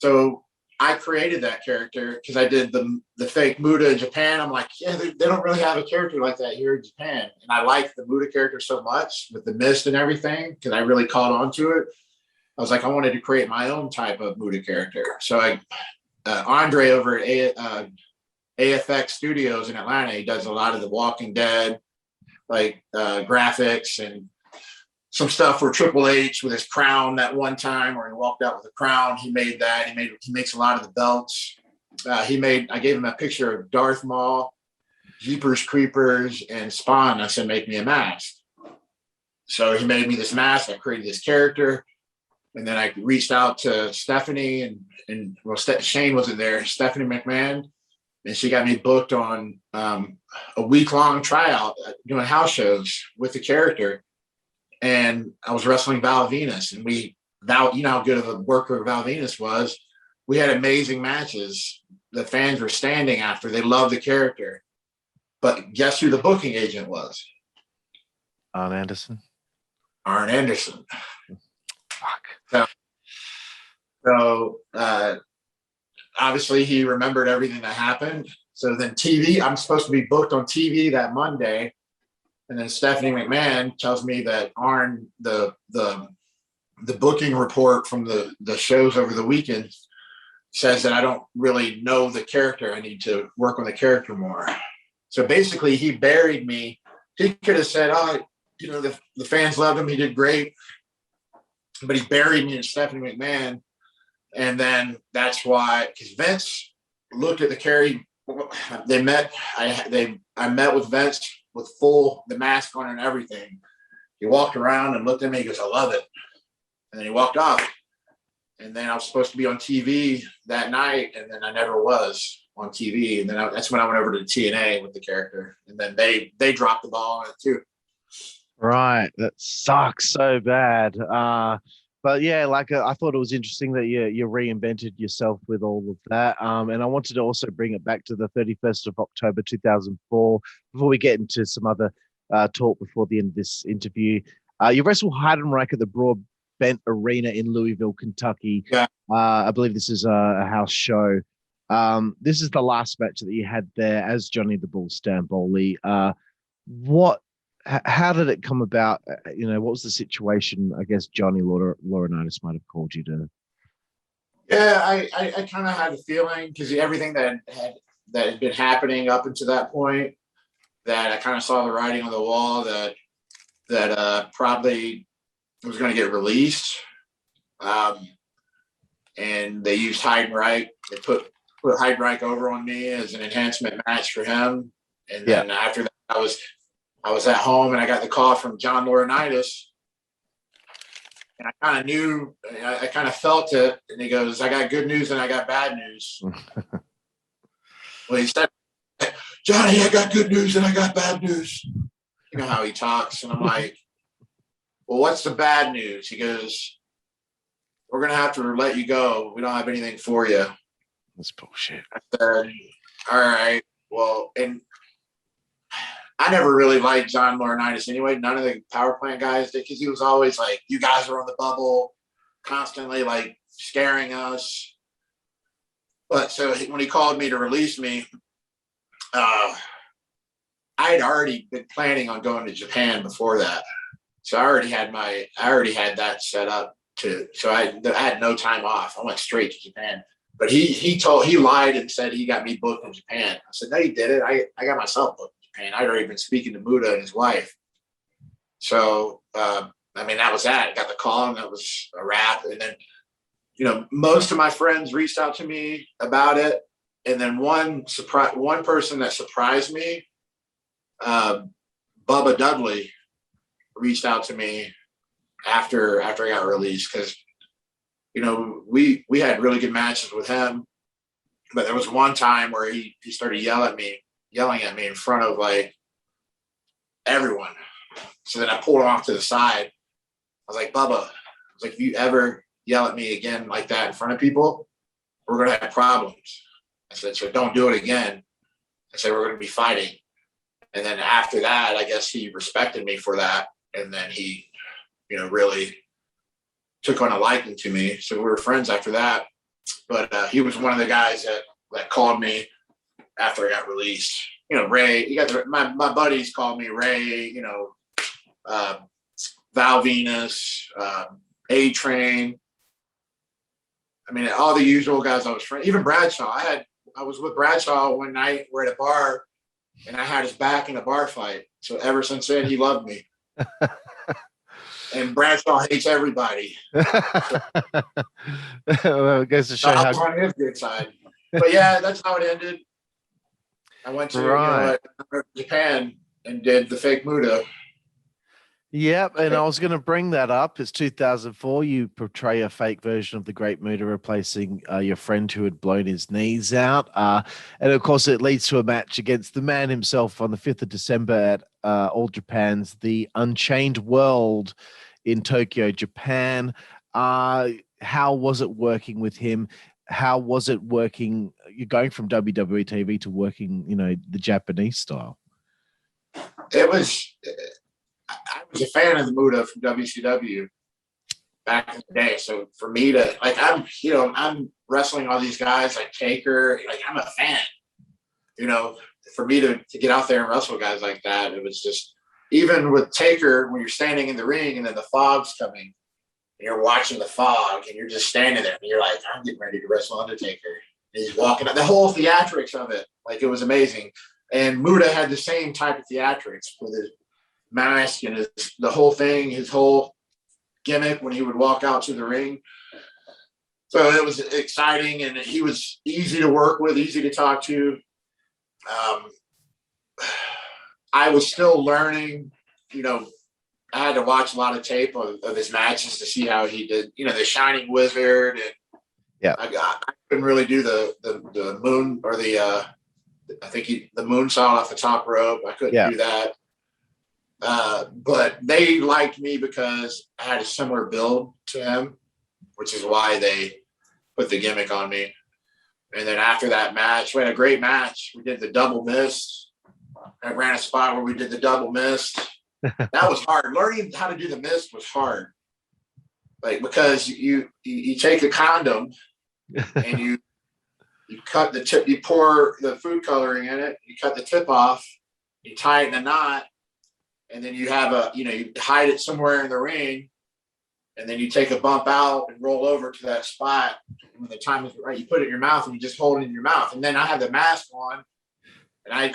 So I created that character because I did the fake Muda in Japan. I'm like, yeah, they don't really have a character like that here in Japan. And I liked the Muda character so much with the mist and everything because I really caught on to it. I was like, I wanted to create my own type of Muda character. So Andre over at AFX Studios in Atlanta, he does a lot of the Walking Dead, like graphics and some stuff for Triple H with his crown that one time where he walked out with a crown. He made that. He makes a lot of the belts. I gave him a picture of Darth Maul, Jeepers Creepers, and Spawn. I said, make me a mask. So he made me this mask. I created this character. And then I reached out to Stephanie and Shane wasn't there, Stephanie McMahon. And she got me booked on a week-long tryout doing house shows with the character. And I was wrestling Val Venus, and you know how good of a worker Val Venus was. We had amazing matches. The fans were standing after. They loved the character. But guess who the booking agent was? Arn Anderson. Arn Anderson. Fuck. So obviously he remembered everything that happened. So then I'm supposed to be booked on TV that Monday. And then Stephanie McMahon tells me that Arn, the booking report from the shows over the weekend says that I don't really know the character. I need to work on the character more. So basically he buried me. He could have said, the fans loved him. He did great. But he buried me in Stephanie McMahon. And then that's why, because Vince looked at the character. They met. I met with Vince with the mask on and everything. He walked around and looked at me. He goes, I love it. And then he walked off. And then I was supposed to be on TV that night. And then I never was on TV. And then that's when I went over to TNA with the character. And then they dropped the ball on it too. Right. That sucks so bad. But yeah, I thought it was interesting that you reinvented yourself with all of that. And I wanted to also bring it back to the 31st of October, 2004, before we get into some other talk before the end of this interview. You wrestled Heidenreich at the Broadbent Arena in Louisville, Kentucky. Yeah. I believe this is a house show. This is the last match that you had there as Johnny the Bull Stamboli. How did it come about? What was the situation? I guess Johnny Laurinaitis might have called you to. Yeah, I kind of had a feeling because everything that had been happening up until that point, that I kind of saw the writing on the wall that probably was going to get released. And they used Heidenreich. They put Heidenreich over on me as an enhancement match for him. And then after that, I was at home and I got the call from John Laurinaitis. And I kind of knew, I kind of felt it. And he goes, I got good news and I got bad news. Well, he said, Johnny, I got good news and I got bad news. You know how he talks. And I'm like, well, what's the bad news? He goes, we're going to have to let you go. We don't have anything for you. That's bullshit. I said, all right. Well, and I never really liked John Laurinaitis anyway. None of the power plant guys did, because he was always like, you guys are on the bubble, constantly like scaring us. But so when he called me to release me, I had already been planning on going to Japan before that. So I already had that set up so I had no time off. I went straight to Japan. But he lied and said he got me booked in Japan. I said, no, you didn't. I got myself booked in Japan. I'd already been speaking to Muta and his wife. So, that was that. I got the call and that was a wrap. And then, most of my friends reached out to me about it. And then one person that surprised me, Bubba Dudley, reached out to me after I got released, because we had really good matches with him, but there was one time where he started yelling at me in front of like everyone. So then I pulled him off to the side. I was like, Bubba, if you ever yell at me again like that in front of people, we're gonna have problems. I said, so don't do it again. I said, we're gonna be fighting. And then after that, I guess he respected me for that. And then he, really took on a liking to me. So we were friends after that. But he was one of the guys that called me after I got released. Ray, my buddies called me Ray, Val Venus, A-Train. All the usual guys I was friends. Even Bradshaw. I was with Bradshaw one night. We're at a bar, and I had his back in a bar fight. So ever since then, he loved me. And Bradshaw hates everybody. Well, it goes to show I was on his good side. But yeah, that's how it ended. I went to Japan and did the fake Muta. Yep, and I was going to bring that up. It's 2004. You portray a fake version of the Great Muta, replacing your friend who had blown his knees out. And of course, it leads to a match against the man himself on the 5th of December at All Japan's The Unchained World in Tokyo, Japan. How was it working with him? How was it working? You're going from WWE TV to working, the Japanese style. It was. I was a fan of the Muta from WCW back in the day. So for me to I'm wrestling all these guys like Taker. I'm a fan. For me to get out there and wrestle guys like that, it was just, even with Taker, when you're standing in the ring and then the fog's coming and you're watching the fog and you're just standing there and you're like, I'm getting ready to wrestle Undertaker. And he's walking out, the whole theatrics of it, it was amazing. And Muta had the same type of theatrics with his mask and the whole thing, his whole gimmick when he would walk out to the ring. So it was exciting, and he was easy to work with, easy to talk to. I was still learning, I had to watch a lot of tape of his matches to see how he did, the Shining Wizard. And I couldn't really do the moon or the moonsault off the top rope. I couldn't do that. But they liked me because I had a similar build to him, which is why they put the gimmick on me. And then after that match, we had a great match. We did the double mist. I ran a spot where we did the double mist. That was hard. Learning how to do the mist was hard. Because you take a condom and you cut the tip, you pour the food coloring in it, you cut the tip off, you tie it in a knot, and then you have you hide it somewhere in the ring, and then you take a bump out and roll over to that spot. And when the time is right, you put it in your mouth and you just hold it in your mouth. And then I have the mask on, and I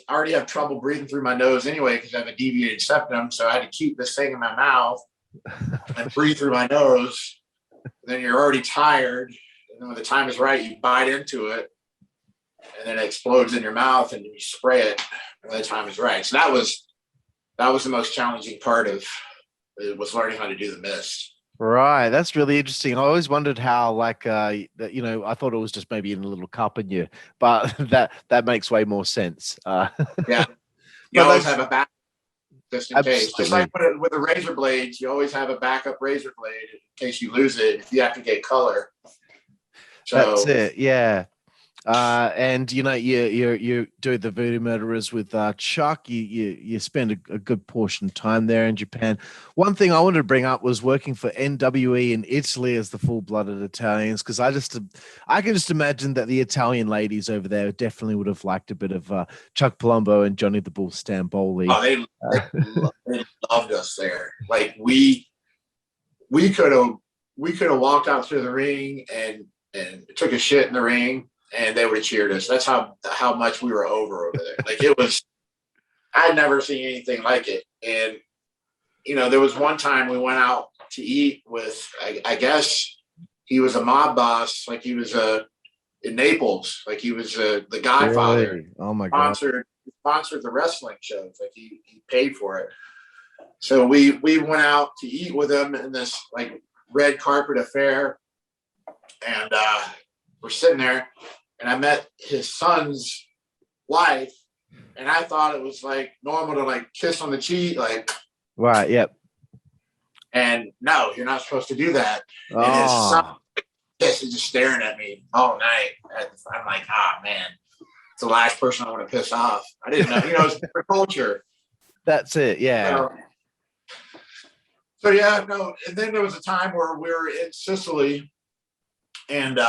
already have trouble breathing through my nose anyway because I have a deviated septum. So I had to keep this thing in my mouth and breathe through my nose. then you're already tired. And then when the time is right, you bite into it, and then it explodes in your mouth, and you spray it when the time is right. So that was the most challenging part of it, was learning how to do the mist. Right, that's really interesting. I always wondered how, like, I thought it was just maybe in a little cup in you, but that makes way more sense. Yeah, you always have a back just in case. Just like with the razor blades, you always have a backup razor blade in case you lose it if you have to get color. So that's it. Yeah. And you do the Voodoo Murderers with Chuck. You spend a good portion of time there in Japan. One thing I wanted to bring up was working for NWE in Italy as the full-blooded Italians, because I can just imagine that the Italian ladies over there definitely would have liked a bit of Chuck Palumbo and Johnny the Bull Stamboli. Oh, they loved us there. Like we could have walked out through the ring and took a shit in the ring, and they would have cheered us. That's how much we were over there. Like it was, I'd never seen anything like it. And, there was one time we went out to eat with, I guess he was a mob boss. Like he was in Naples, like he was the Godfather. Really? Oh my God. Sponsored the wrestling shows. Like he paid for it. So we went out to eat with him in this like red carpet affair. And we're sitting there, and I met his son's wife, and I thought it was like normal to like kiss on the cheek, like right, yep. And no, you're not supposed to do that. Oh. And his son is just staring at me all night. I'm like, man, it's the last person I want to piss off. I didn't know, it's different culture. That's it, yeah. So yeah, no. And then there was a time where we were in Sicily, and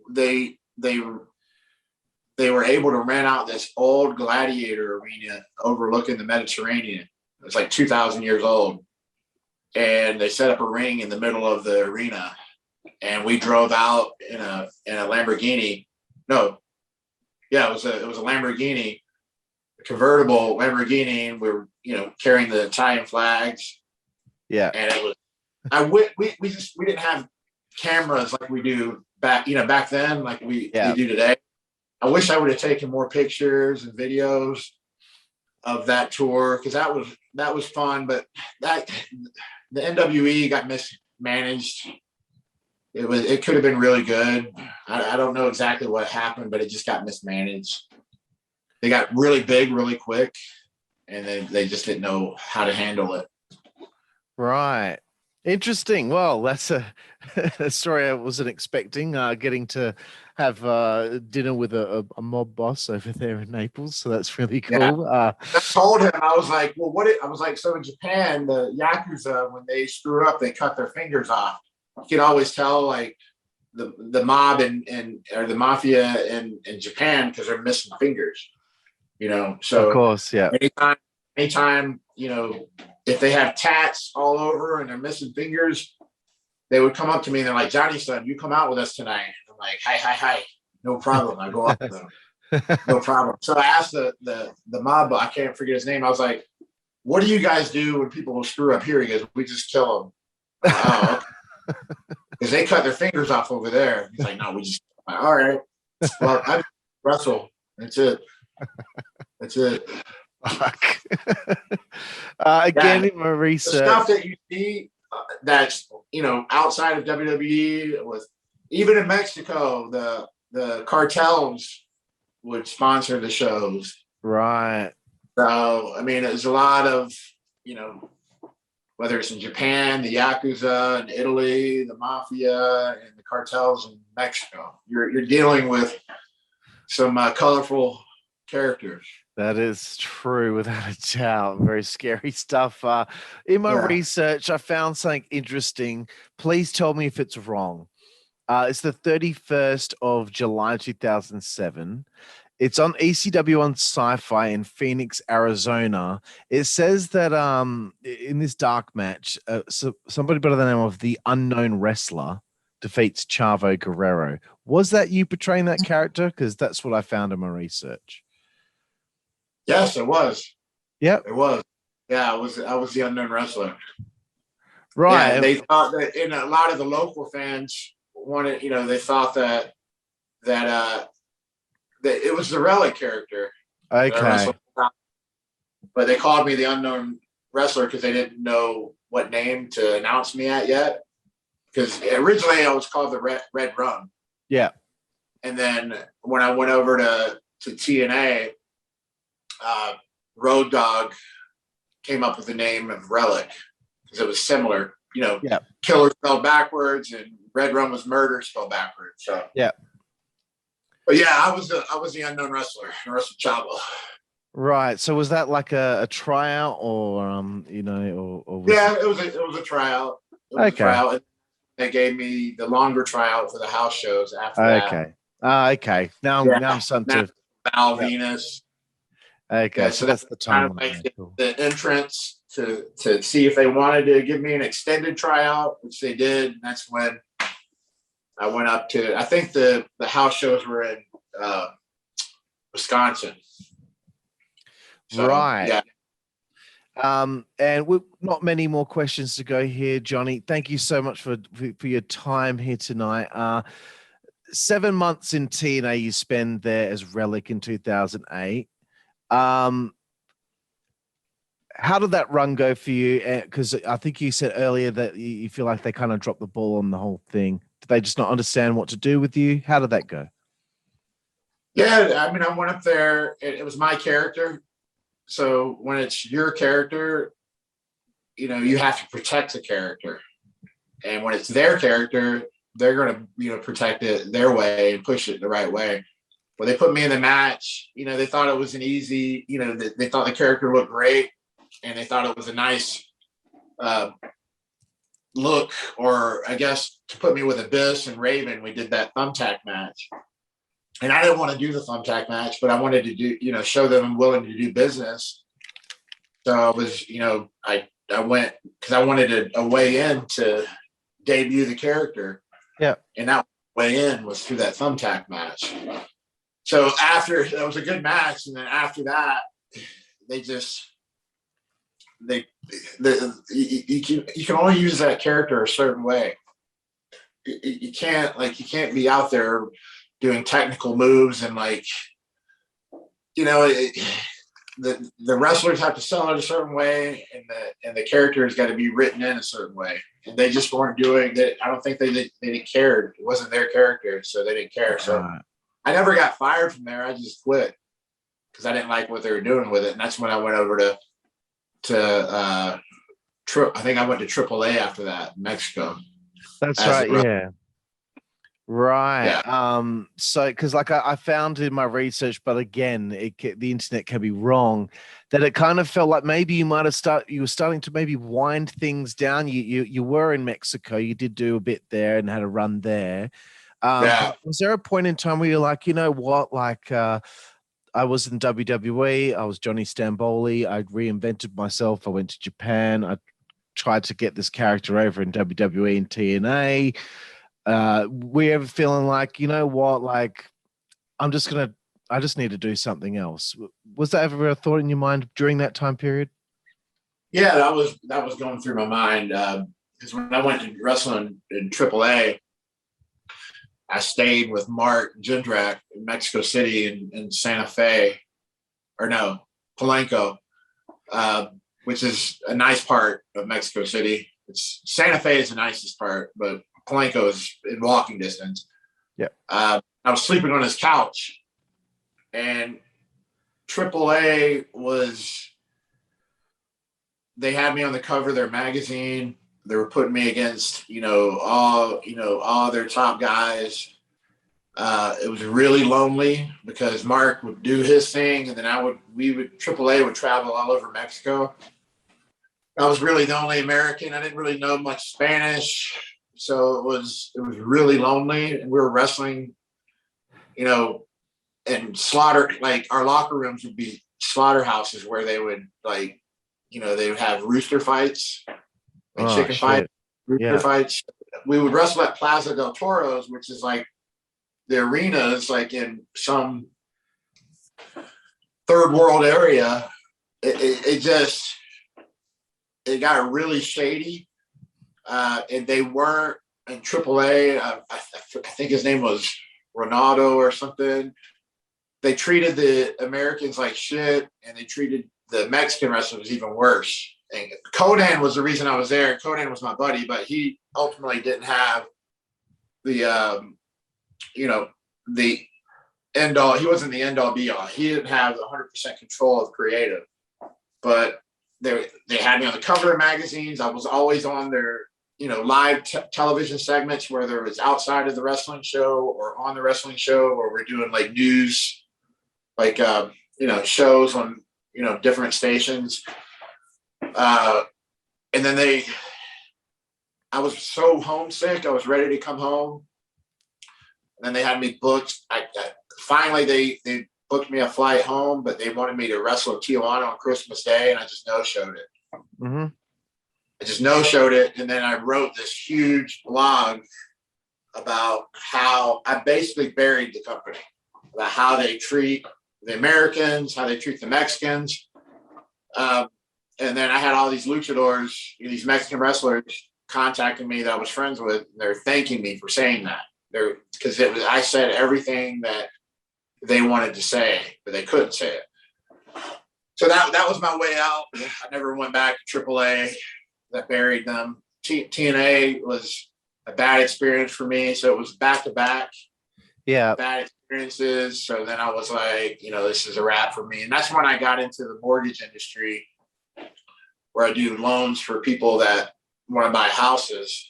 they were able to rent out this old gladiator arena overlooking the Mediterranean. It was like 2,000 years old, and they set up a ring in the middle of the arena, and we drove out in a Lamborghini. No, yeah, it was a Lamborghini, a convertible Lamborghini, and we were carrying the Italian flags. Yeah, and it was we didn't have cameras like we do back then, like we do today. I wish I would have taken more pictures and videos of that tour, because that was fun, but the NWE got mismanaged. It could have been really good. I don't know exactly what happened, but it just got mismanaged. They got really big really quick, and they just didn't know how to handle it. Right. Interesting. Well, that's a story I wasn't expecting, getting to have dinner with a mob boss over there in Naples. So that's really cool. Yeah. I told him, I was like, well, I was like, so in Japan, the Yakuza, when they screw up, they cut their fingers off. You can always tell like the mob or the mafia in Japan, because they're missing fingers, so of course, yeah. Anytime, if they have tats all over and they're missing fingers, they would come up to me and they're like, Johnny, son, you come out with us tonight. I'm like, hi. No problem. I go up with them. No problem. So I asked the mob, I can't forget his name. I was like, what do you guys do when people will screw up here? He goes, we just kill them. Oh, because they cut their fingers off over there. He's like, no, we just, all right. Well, I wrestle. That's it. Fuck. Again, in my research, the stuff that you see that's outside of WWE, with even in Mexico, the cartels would sponsor the shows. Right. So I mean, there's a lot of whether it's in Japan, the Yakuza, in Italy, the mafia, and the cartels in Mexico. You're dealing with some colorful characters. That is true, without a doubt. Very scary stuff. In my research, I found something interesting. Please tell me if it's wrong. It's the 31st of July, 2007. It's on ECW on Sci-Fi in Phoenix, Arizona. It says that in this dark match, somebody by the name of the Unknown Wrestler defeats Chavo Guerrero. Was that you portraying that character? Because that's what I found in my research. Yes, it was. Yep. It was. Yeah, I was the Unknown Wrestler. Right. Yeah, they thought that, and a lot of the local fans wanted, they thought that it was the Relic character. That I Okay. wrestled, but they called me the unknown wrestler because they didn't know what name to announce me at yet. Because originally I was called the Red Rum. Yeah. And then when I went over to TNA, Road Dogg came up with the name of Relic because it was similar. Yeah. Killer spelled backwards and Red Rum was murder spelled backwards. So yeah. But yeah, I was the unknown wrestler. I wrestled Chavo. Right. So was that like a tryout or or was Yeah, it was a tryout. It was a tryout. They gave me the longer tryout for the house shows after that. Okay. Now I'm starting to Val Venus. Okay, so that's the time. Kind of like the entrance to see if they wanted to give me an extended tryout, which they did. And that's when I went up to, I think the house shows were in Wisconsin. So, right. Yeah. And we've not many more questions to go here, Johnny. Thank you so much for your time here tonight. 7 months in TNA you spend there as Relic in 2008. How did that run go for you? Because I think you said earlier that you feel like they kind of dropped the ball on the whole thing. Did they just not understand what to do with you? How did that go? Yeah, I mean, I went up there. It was my character. So when it's your character, you have to protect the character. And when it's their character, they're going to, protect it their way and push it the right way. Well, they put me in the match. They thought it was an easy, they thought the character looked great. And they thought it was a nice look, or I guess to put me with Abyss and Raven, we did that thumbtack match. And I didn't want to do the thumbtack match, but I wanted to do, show them I'm willing to do business. So I was, I went because I wanted a way in to debut the character. Yeah. And that way in was through that thumbtack match. So after that was a good match. And then after that, you can only use that character a certain way. You can't be out there doing technical moves and the wrestlers have to sell it a certain way, and the character has got to be written in a certain way. And they just weren't doing that. I don't think they didn't care. It wasn't their character, so they didn't care. So I never got fired from there. I just quit because I didn't like what they were doing with it. And that's when I went over I think I went to AAA after that, Mexico. That's right. Yeah. Right. Yeah. So, because I found in my research, but again, the internet can be wrong, that it kind of felt like maybe you were starting to maybe wind things down. You were in Mexico. You did do a bit there and had a run there. Was there a point in time where you're like, you know what, I was in WWE. I was Johnny Stamboli. I reinvented myself. I went to Japan. I tried to get this character over in WWE and TNA. Were you ever feeling like, you know what, I just need to do something else? Was that ever a thought in your mind during that time period? Yeah, that was going through my mind. Because when I went to wrestling in AAA, I stayed with Mark Jindrak in Mexico City in Santa Fe, Palenque, which is a nice part of Mexico City. Santa Fe is the nicest part, but Palenque is in walking distance. Yeah. I was sleeping on his couch, and AAA they had me on the cover of their magazine. They were putting me against, all their top guys. It was really lonely because Mark would do his thing, and then AAA would travel all over Mexico. I was really the only American. I didn't really know much Spanish, so it was really lonely. And we were wrestling, and our locker rooms would be slaughterhouses where they would they would have rooster fights. Chicken fight, rooster fights. We would wrestle at Plaza del Toros, which is the arena is in some third world area. It got really shady, and they weren't in AAA. I think his name was Ronaldo or something. They treated the Americans like shit, and they treated the Mexican wrestlers even worse. And Conan was the reason I was there. Conan was my buddy, but he ultimately didn't have the, the end all. He wasn't the end all be all. He didn't have 100% control of creative, but they had me on the cover of magazines. I was always on their, live television segments, whether it was outside of the wrestling show or on the wrestling show, or we're doing like news, like, shows on, different stations. And then I was so homesick. I was ready to come home. And then they had me booked. Finally, they booked me a flight home, but they wanted me to wrestle in Tijuana on Christmas Day, and I just no-showed it. Mm-hmm. I just no-showed it, and then I wrote this huge blog about how I basically buried the company, about how they treat the Americans, how they treat the Mexicans. And then I had all these luchadors, these Mexican wrestlers contacting me that I was friends with. And they're thanking me for saying that. Because I said everything that they wanted to say, but they couldn't say it. So that was my way out. I never went back to AAA. That buried them. TNA was a bad experience for me. So it was back-to-back. Yeah. Bad experiences. So then I was like, this is a wrap for me. And that's when I got into the mortgage industry, where I do loans for people that want to buy houses.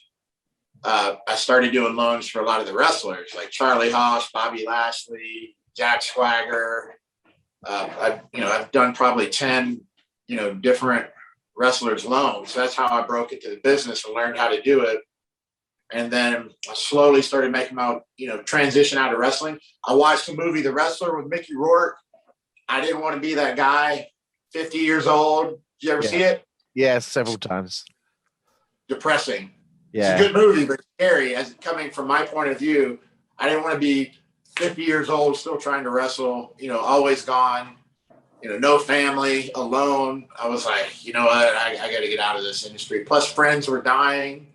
I started doing loans for a lot of the wrestlers, like Charlie Haas, Bobby Lashley, Jack Swagger. I've done probably 10, different wrestlers loans. That's how I broke into the business and learned how to do it. And then I slowly started making my, transition out of wrestling. I watched the movie The Wrestler with Mickey Rourke. I didn't want to be that guy, 50 years old. Did you ever see it? Yeah, several times. Depressing. Yeah. It's a good movie, but scary. As coming from my point of view, I didn't want to be 50 years old, still trying to wrestle, always gone, no family, alone. I was like, you know what? I got to get out of this industry. Plus friends were dying,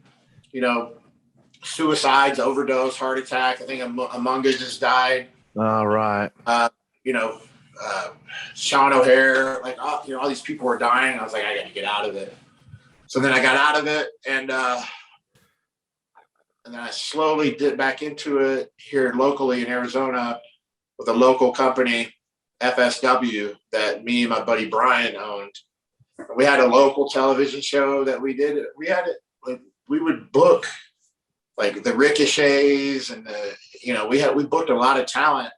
suicides, overdose, heart attack. I think Amunga just died. All right. Sean O'Hare, like, all these people were dying. I was like, I got to get out of it. So then I got out of it, and then I slowly dipped back into it here locally in Arizona with a local company, FSW, that me and my buddy Brian owned. We had a local television show that we did. We had it, like, we would book like the Ricochets and we booked a lot of talent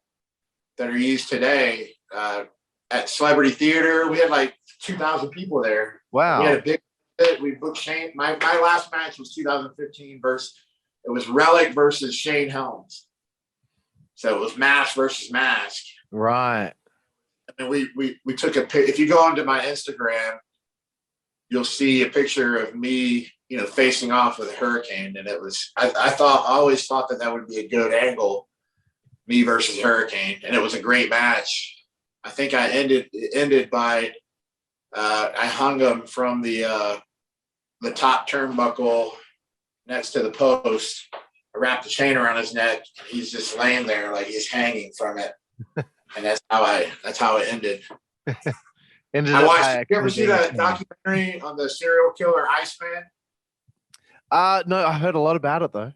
that are used today at Celebrity Theater. We had like 2,000 people there. Wow. We had a big hit. We booked Shane. My last match was 2015 it was Relic versus Shane Helms. So it was mask versus mask. Right. I mean, we took a pic. If you go onto my Instagram, you'll see a picture of me, facing off with a Hurricane. And it was, I always thought that would be a good angle, me versus Hurricane. And it was a great match. I think it ended by, I hung him from the top turnbuckle next to the post. I wrapped the chain around his neck. He's just laying there like he's hanging from it. And that's how it ended. I watched. You ever see that documentary on the serial killer Iceman? No, I heard a lot about it though.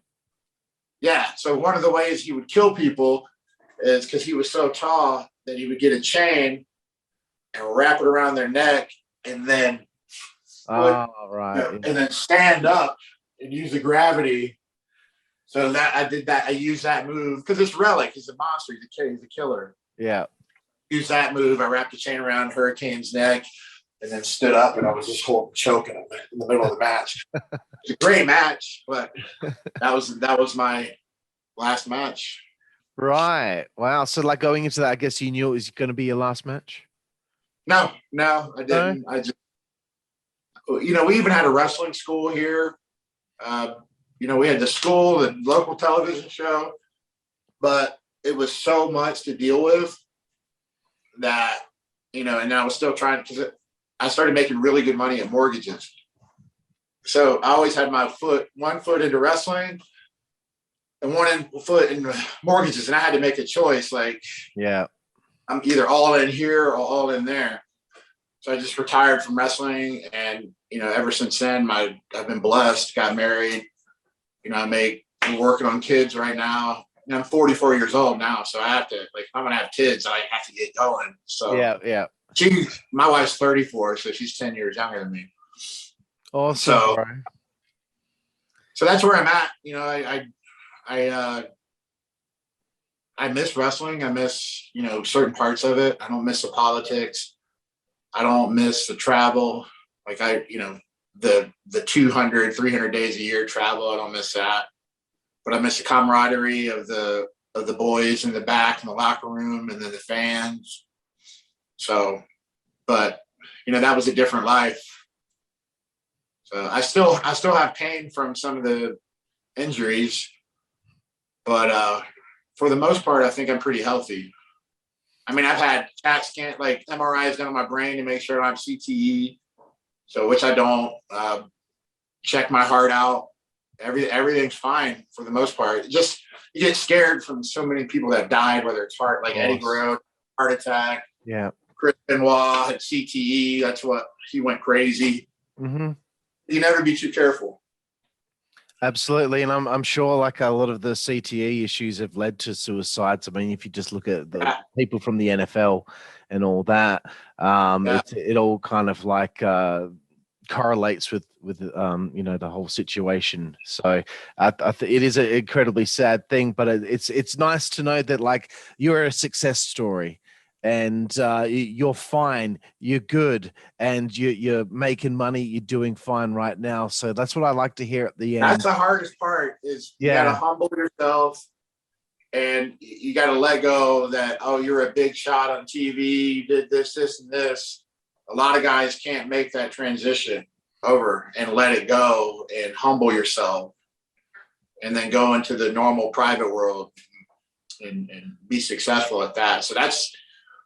Yeah. So one of the ways he would kill people is because he was so tall that he would get a chain and wrap it around their neck, and then and then stand up and use the gravity. So that I did that. I used that move because it's Relic. He's a monster. He's a killer. Yeah. Use that move. I wrapped the chain around Hurricane's neck and then stood up, and I was just choking him in the middle of the match. It's a great match, but that was my last match. Right. Wow. So like going into that, I guess you knew it was going to be your last match? No, I didn't. I just, we even had a wrestling school here. We had the school, the local television show, but it was so much to deal with that, and I was still trying, because I started making really good money at mortgages. So I always had one foot into wrestling and foot in mortgages. And I had to make a choice. Like, yeah, I'm either all in here or all in there. So I just retired from wrestling. And, ever since then, I've been blessed, got married. I'm working on kids right now. I'm 44 years old now. So I have to, if I'm going to have kids, I have to get going. So yeah. My wife's 34, so she's 10 years younger than me. Awesome. So that's where I'm at. I miss wrestling. I miss, certain parts of it. I don't miss the politics. I don't miss the travel. The 200, 300 days a year travel. I don't miss that. But I miss the camaraderie of the boys in the back in the locker room and then the fans. So, but that was a different life. So I still have pain from some of the injuries, but for the most part, I think I'm pretty healthy. I mean, I've had CAT scan, MRIs done on my brain to make sure I have CTE, so which I don't. Check my heart out. Everything's fine for the most part. Just you get scared from so many people that died, whether it's heart, like Eddie Guerrero, heart attack. Yeah. Chris Benoit had CTE. That's what he went crazy. Mm-hmm. You never be too careful. Absolutely. And I'm sure a lot of the CTE issues have led to suicides. I mean, if you just look at the people from the NFL and all that, it all kind of correlates with the whole situation. So it is an incredibly sad thing, but it's nice to know that you're a success story. And you're fine, you're good, and you're making money, you're doing fine right now. So that's what I like to hear at the end. That's the hardest part is you got to humble yourself and you got to let go that, oh, you're a big shot on TV, you did this, and this. A lot of guys can't make that transition over and let it go and humble yourself and then go into the normal private world and be successful at that. So that's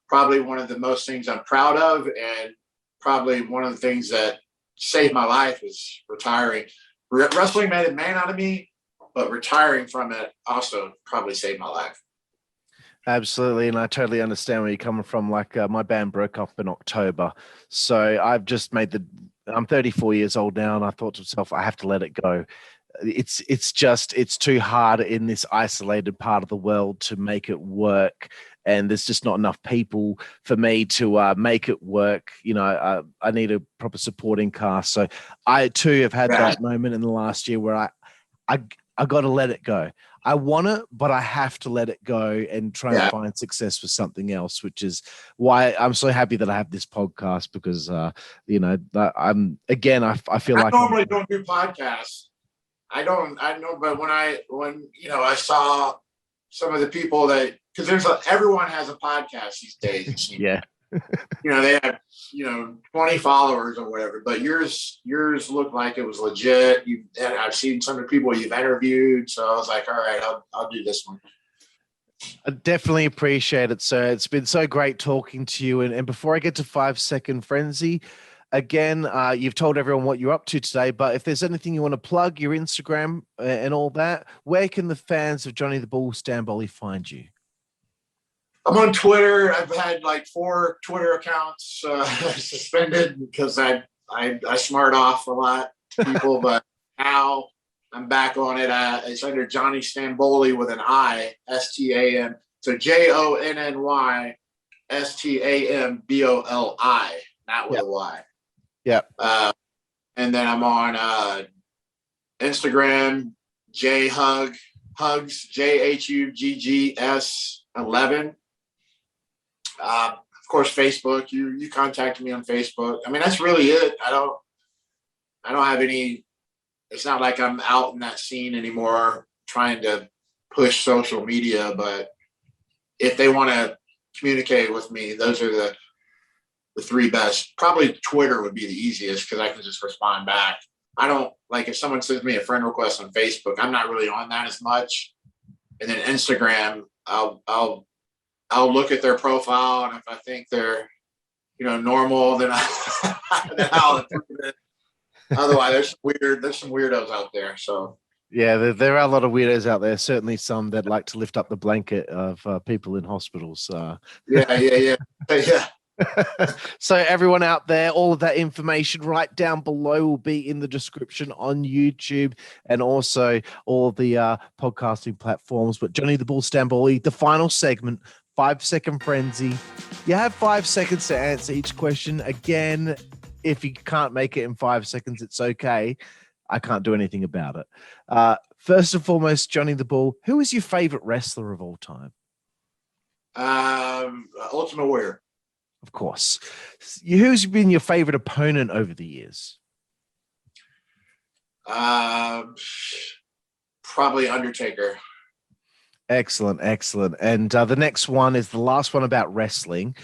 probably one of the most things I'm proud of, and probably one of the things that saved my life is retiring. Wrestling made a man out of me, but retiring from it also probably saved my life. Absolutely, and I totally understand where you're coming from. My band broke up in October, so I've just I'm 34 years old now, and I thought to myself, I have to let it go. It's too hard in this isolated part of the world to make it work. And there's just not enough people for me to make it work. I need a proper supporting cast. So I too have had that moment in the last year where I got to let it go. I want it, but I have to let it go and try and find success with something else, which is why I'm so happy that I have this podcast because, I feel like I normally don't do podcasts. I know, but when I saw some of the people that, because everyone has a podcast these days. Yeah. They have 20 followers or whatever, but yours looked like it was legit. I've seen some of the people you've interviewed, so I was like, all right, I'll do this one. I definitely appreciate it, sir. It's been so great talking to you. And before I get to 5 Second Frenzy, again, you've told everyone what you're up to today, but if there's anything you want to plug, your Instagram and all that, where can the fans of Johnny the Bull Stamboli find you? I'm on Twitter. I've had 4 Twitter accounts suspended because I smart off a lot to people, but now I'm back on it. It's under Johnny Stamboli with an I, S-T-A-M. So Jonny Stamboli, not with a Y. Yeah. And then I'm on Instagram, Hugs, JHUGGS 11. Of course, Facebook. You contacted me on Facebook. I mean, that's really it. I don't have any. It's not like I'm out in that scene anymore trying to push social media. But if they want to communicate with me, those are the 3 best. Probably Twitter would be the easiest because I can just respond back. I don't if someone sends me a friend request on Facebook, I'm not really on that as much. And then Instagram, I'll look at their profile, and if I think they're, normal, then I'll approve it. Otherwise, there's some weirdos out there. So yeah, there are a lot of weirdos out there. Certainly some that like to lift up the blanket of people in hospitals. yeah. So everyone out there, all of that information right down below will be in the description on YouTube and also all the podcasting platforms. But Johnny the Bull Stamboli, the final segment, 5-second frenzy. You have 5 seconds to answer each question. Again, if you can't make it in 5 seconds, it's okay. I can't do anything about it. First and foremost, Johnny the Bull, who is your favorite wrestler of all time? Ultimate Warrior. Of course. Who's been your favorite opponent over the years? Probably Undertaker. Excellent. And the next one is the last one about wrestling.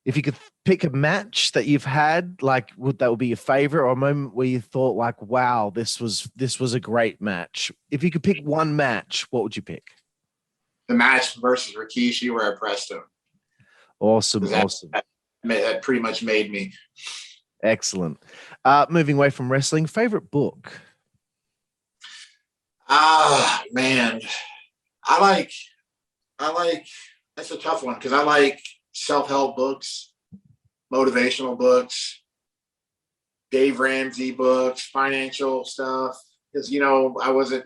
If you could pick a match that you've had, like that would be your favorite, or a moment where you thought like, wow, this was a great match. If you could pick one match, what would you pick? The match versus Rikishi where I pressed him. Awesome. That pretty much made me. Excellent. Moving away from wrestling, favorite book? Man. I like, that's a tough one because I like self-help books, motivational books, Dave Ramsey books, financial stuff. Because, I wasn't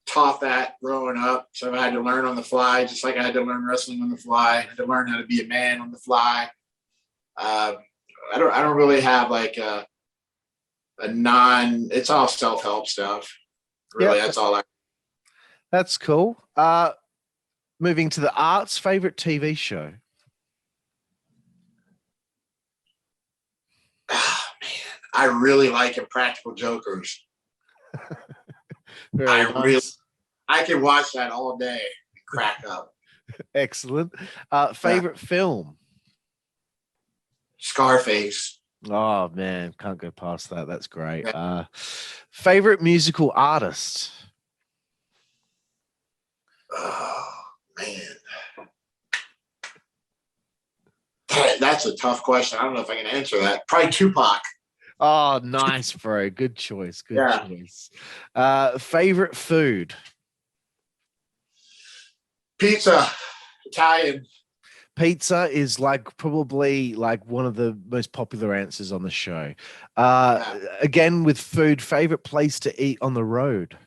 taught that growing up. So I had to learn on the fly, just like I had to learn wrestling on the fly. I had to learn how to be a man on the fly. I don't really have like it's all self-help stuff. Really, yeah, that's all That's cool. Moving to the arts, favorite TV show? Man, I really like Impractical Jokers. Very nice. I can watch that all day and crack up. Excellent. Favorite film? Scarface. Oh man, can't go past that. That's great. Favorite musical artist? Oh man, that's a tough question. I don't know if I can answer that. Probably Tupac. Oh, nice, bro. Good choice. Choice. Favorite food? Pizza. Italian. Pizza is probably one of the most popular answers on the show. Again, with food, favorite place to eat on the road?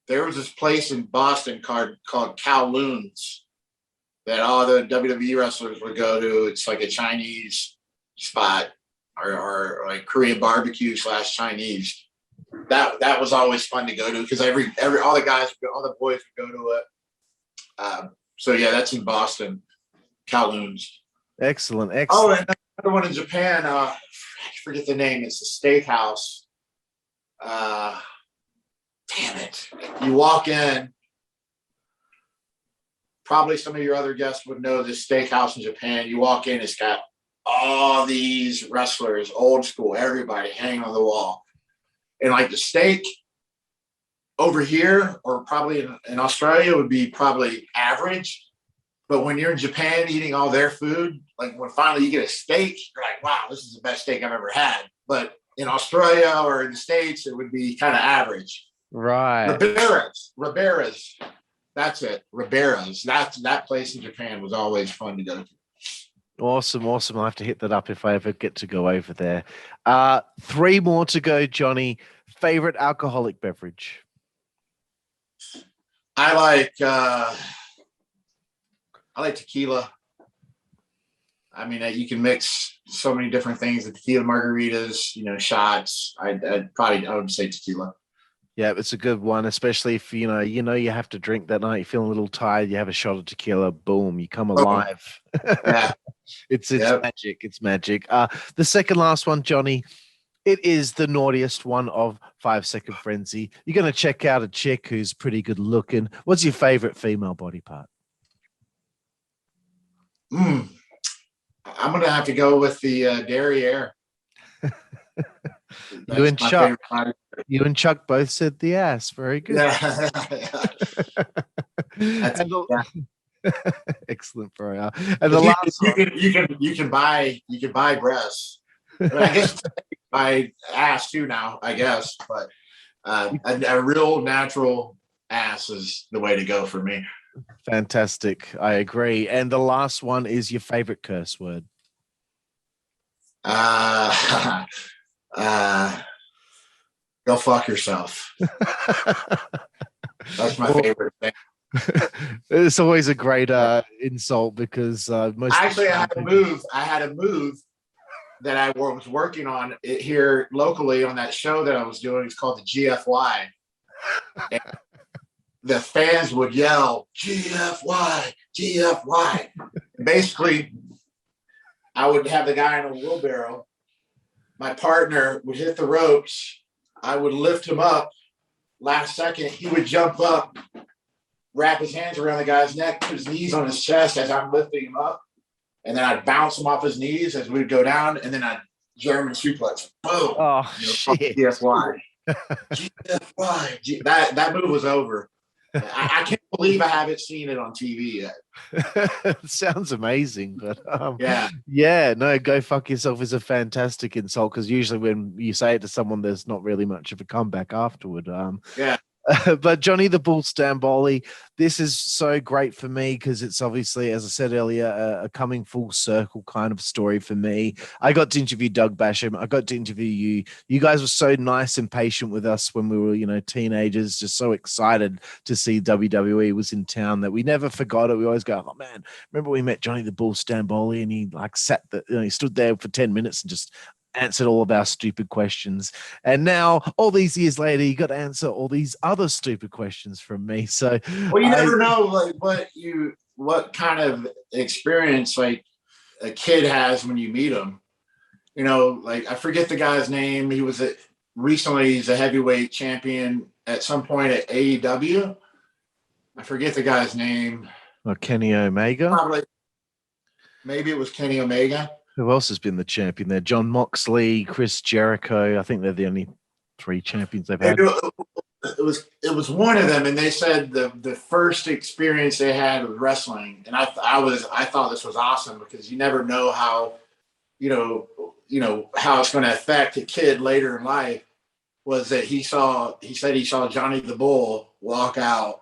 There was this place in Boston called Kowloon's that all the WWE wrestlers would go to. It's like a Chinese spot or like Korean barbecue / Chinese. That was always fun to go to because all the boys would go to it. So yeah, that's in Boston, Kowloon's. Excellent. Oh, and another one in Japan. I forget the name. It's a steakhouse. Damn it! You walk in. Probably some of your other guests would know this steakhouse in Japan. You walk in, it's got all these wrestlers, old school, everybody hanging on the wall. And like the steak over here, or probably in Australia, would be probably average. But when you're in Japan eating all their food, like when finally you get a steak, you're like, wow, this is the best steak I've ever had. But in Australia or in the States, it would be kind of average. Right. Ribera's. That's it. Ribera's. That place in Japan was always fun to go to. Awesome. I'll have to hit that up if I ever get to go over there. 3 more to go, Johnny. Favorite alcoholic beverage? I like tequila. I mean, you can mix so many different things. The tequila margaritas, shots. I would say tequila. Yeah, it's a good one, especially if you have to drink that night. You're feeling a little tired. You have a shot of tequila. Boom, you come alive. Yeah, it's magic. It's magic. The second last one, Johnny. It is the naughtiest one of 5-second frenzy. You're going to check out a chick who's pretty good looking. What's your favorite female body part? I'm going to have to go with the derriere. You and Chuck both said the ass. Very good. Yeah. Excellent, bro. And the last one, you can buy breasts. I guess my ass too now, I guess, but a real natural ass is the way to go for me. Fantastic. I agree. And the last one is your favorite curse word. Go fuck yourself. That's my favorite thing. It's always a great insult because most actually I had a move that I was working on it here locally on that show that I was doing. It's called the GFY. And the fans would yell GFY, GFY. Basically, I would have the guy in a wheelbarrow. My partner would hit the ropes. I would lift him up. Last second, he would jump up, wrap his hands around the guy's neck, put his knees on his chest as I'm lifting him up. And then I'd bounce him off his knees as we'd go down. And then I'd German suplex. Boom. Oh, shit. GFY. GFY. That move was over. I can't believe I haven't seen it on TV yet. Sounds amazing, but yeah, go fuck yourself is a fantastic insult because usually when you say it to someone, there's not really much of a comeback afterward. Yeah. But Johnny the Bull Stamboli, this is so great for me because it's obviously, as I said earlier, a coming full circle kind of story for me. I got to interview Doug Basham. I got to interview you. You guys were so nice and patient with us when we were, teenagers, just so excited to see WWE was in town that we never forgot it. We always go, oh man, remember we met Johnny the Bull Stamboli and he he stood there for 10 minutes and just answered all of our stupid questions. And now, all these years later, you got to answer all these other stupid questions from me. So, well, you never know what kind of experience like a kid has when you meet him. I forget the guy's name. He's a heavyweight champion at some point at AEW. I forget the guy's name. Kenny Omega. Probably. Maybe it was Kenny Omega. Who else has been the champion there? John Moxley, Chris Jericho. I think they're the only 3 champions they've had. It was one of them, and they said the first experience they had with wrestling, and I thought this was awesome because you never know how how it's going to affect a kid later in life. Was that he said he saw Johnny the Bull walk out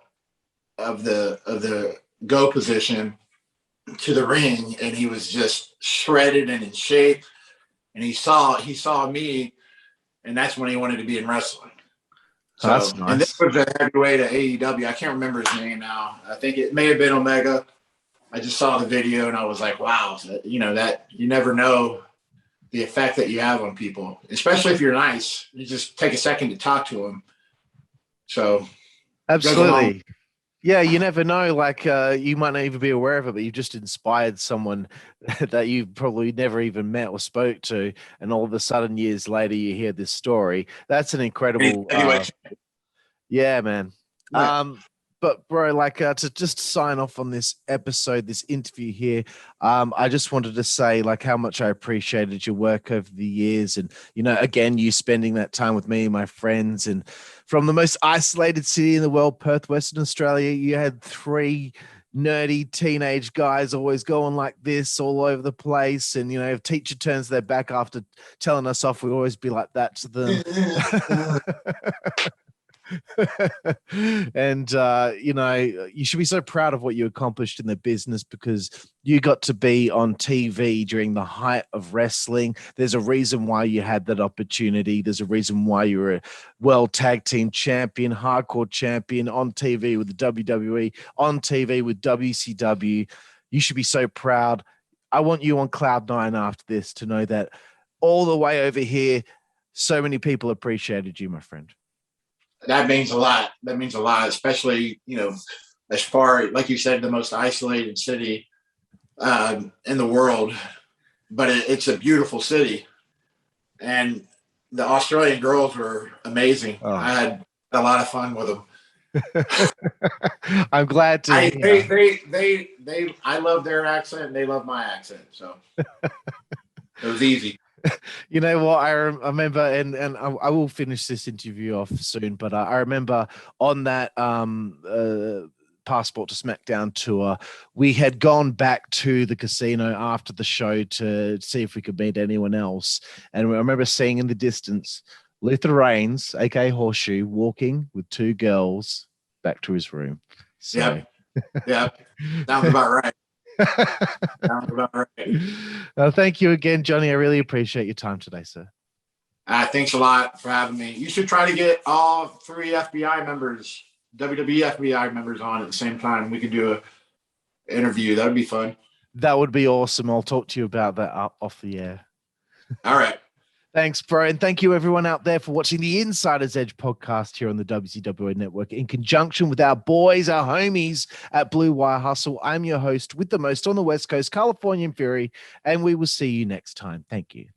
of the go position to the ring, and he was just shredded and in shape, and he saw me, and that's when he wanted to be in wrestling. So, that's nice. And this was a heavyweight at AEW. I can't remember his name now. I think it may have been Omega. I just saw the video and I was like, wow, that you never know the effect that you have on people, especially if you're nice. You just take a second to talk to them. So absolutely. Yeah, you never know. You might not even be aware of it, but you just inspired someone that you probably never even met or spoke to, and all of a sudden, years later, you hear this story. That's an incredible. Yeah, man. Yeah. But bro, to just sign off on this episode, this interview here, I just wanted to say how much I appreciated your work over the years, and again, you spending that time with me and my friends, and from the most isolated city in the world, Perth, Western Australia, you had 3 nerdy teenage guys always going like this all over the place, and if teacher turns their back after telling us off, we always be like that to them. And you should be so proud of what you accomplished in the business because you got to be on TV during the height of wrestling. There's a reason why you had that opportunity. There's a reason why you were a world tag team champion, hardcore champion, on TV with the WWE, on TV with WCW. You should be so proud. I want you on cloud 9 after this to know that all the way over here, so many people appreciated you, my friend. That means a lot. That means a lot, especially, as far, like you said, the most isolated city in the world. But it's a beautiful city. And the Australian girls were amazing. Oh. I had a lot of fun with them. I'm glad to. I love their accent and they love my accent. So it was easy. You know what? I remember, and I will finish this interview off soon, but I remember on that Passport to Smackdown tour, we had gone back to the casino after the show to see if we could meet anyone else. And I remember seeing in the distance Luther Reigns, aka Horseshoe, walking with two girls back to his room. So. Yep. Sounds about right. Sounds about right. Thank you again, Johnny. I really appreciate your time today, sir. Thanks a lot for having me. You should try to get all 3 FBI members, WWE FBI members on at the same time. We could do an interview. That would be fun. That would be awesome. I'll talk to you about that off the air. All right. Thanks, bro. And thank you, everyone out there, for watching the Insider's Edge podcast here on the WZWA Network in conjunction with our boys, our homies at Blue Wire Hustle. I'm your host with the most on the West Coast, Californian Fury, and we will see you next time. Thank you.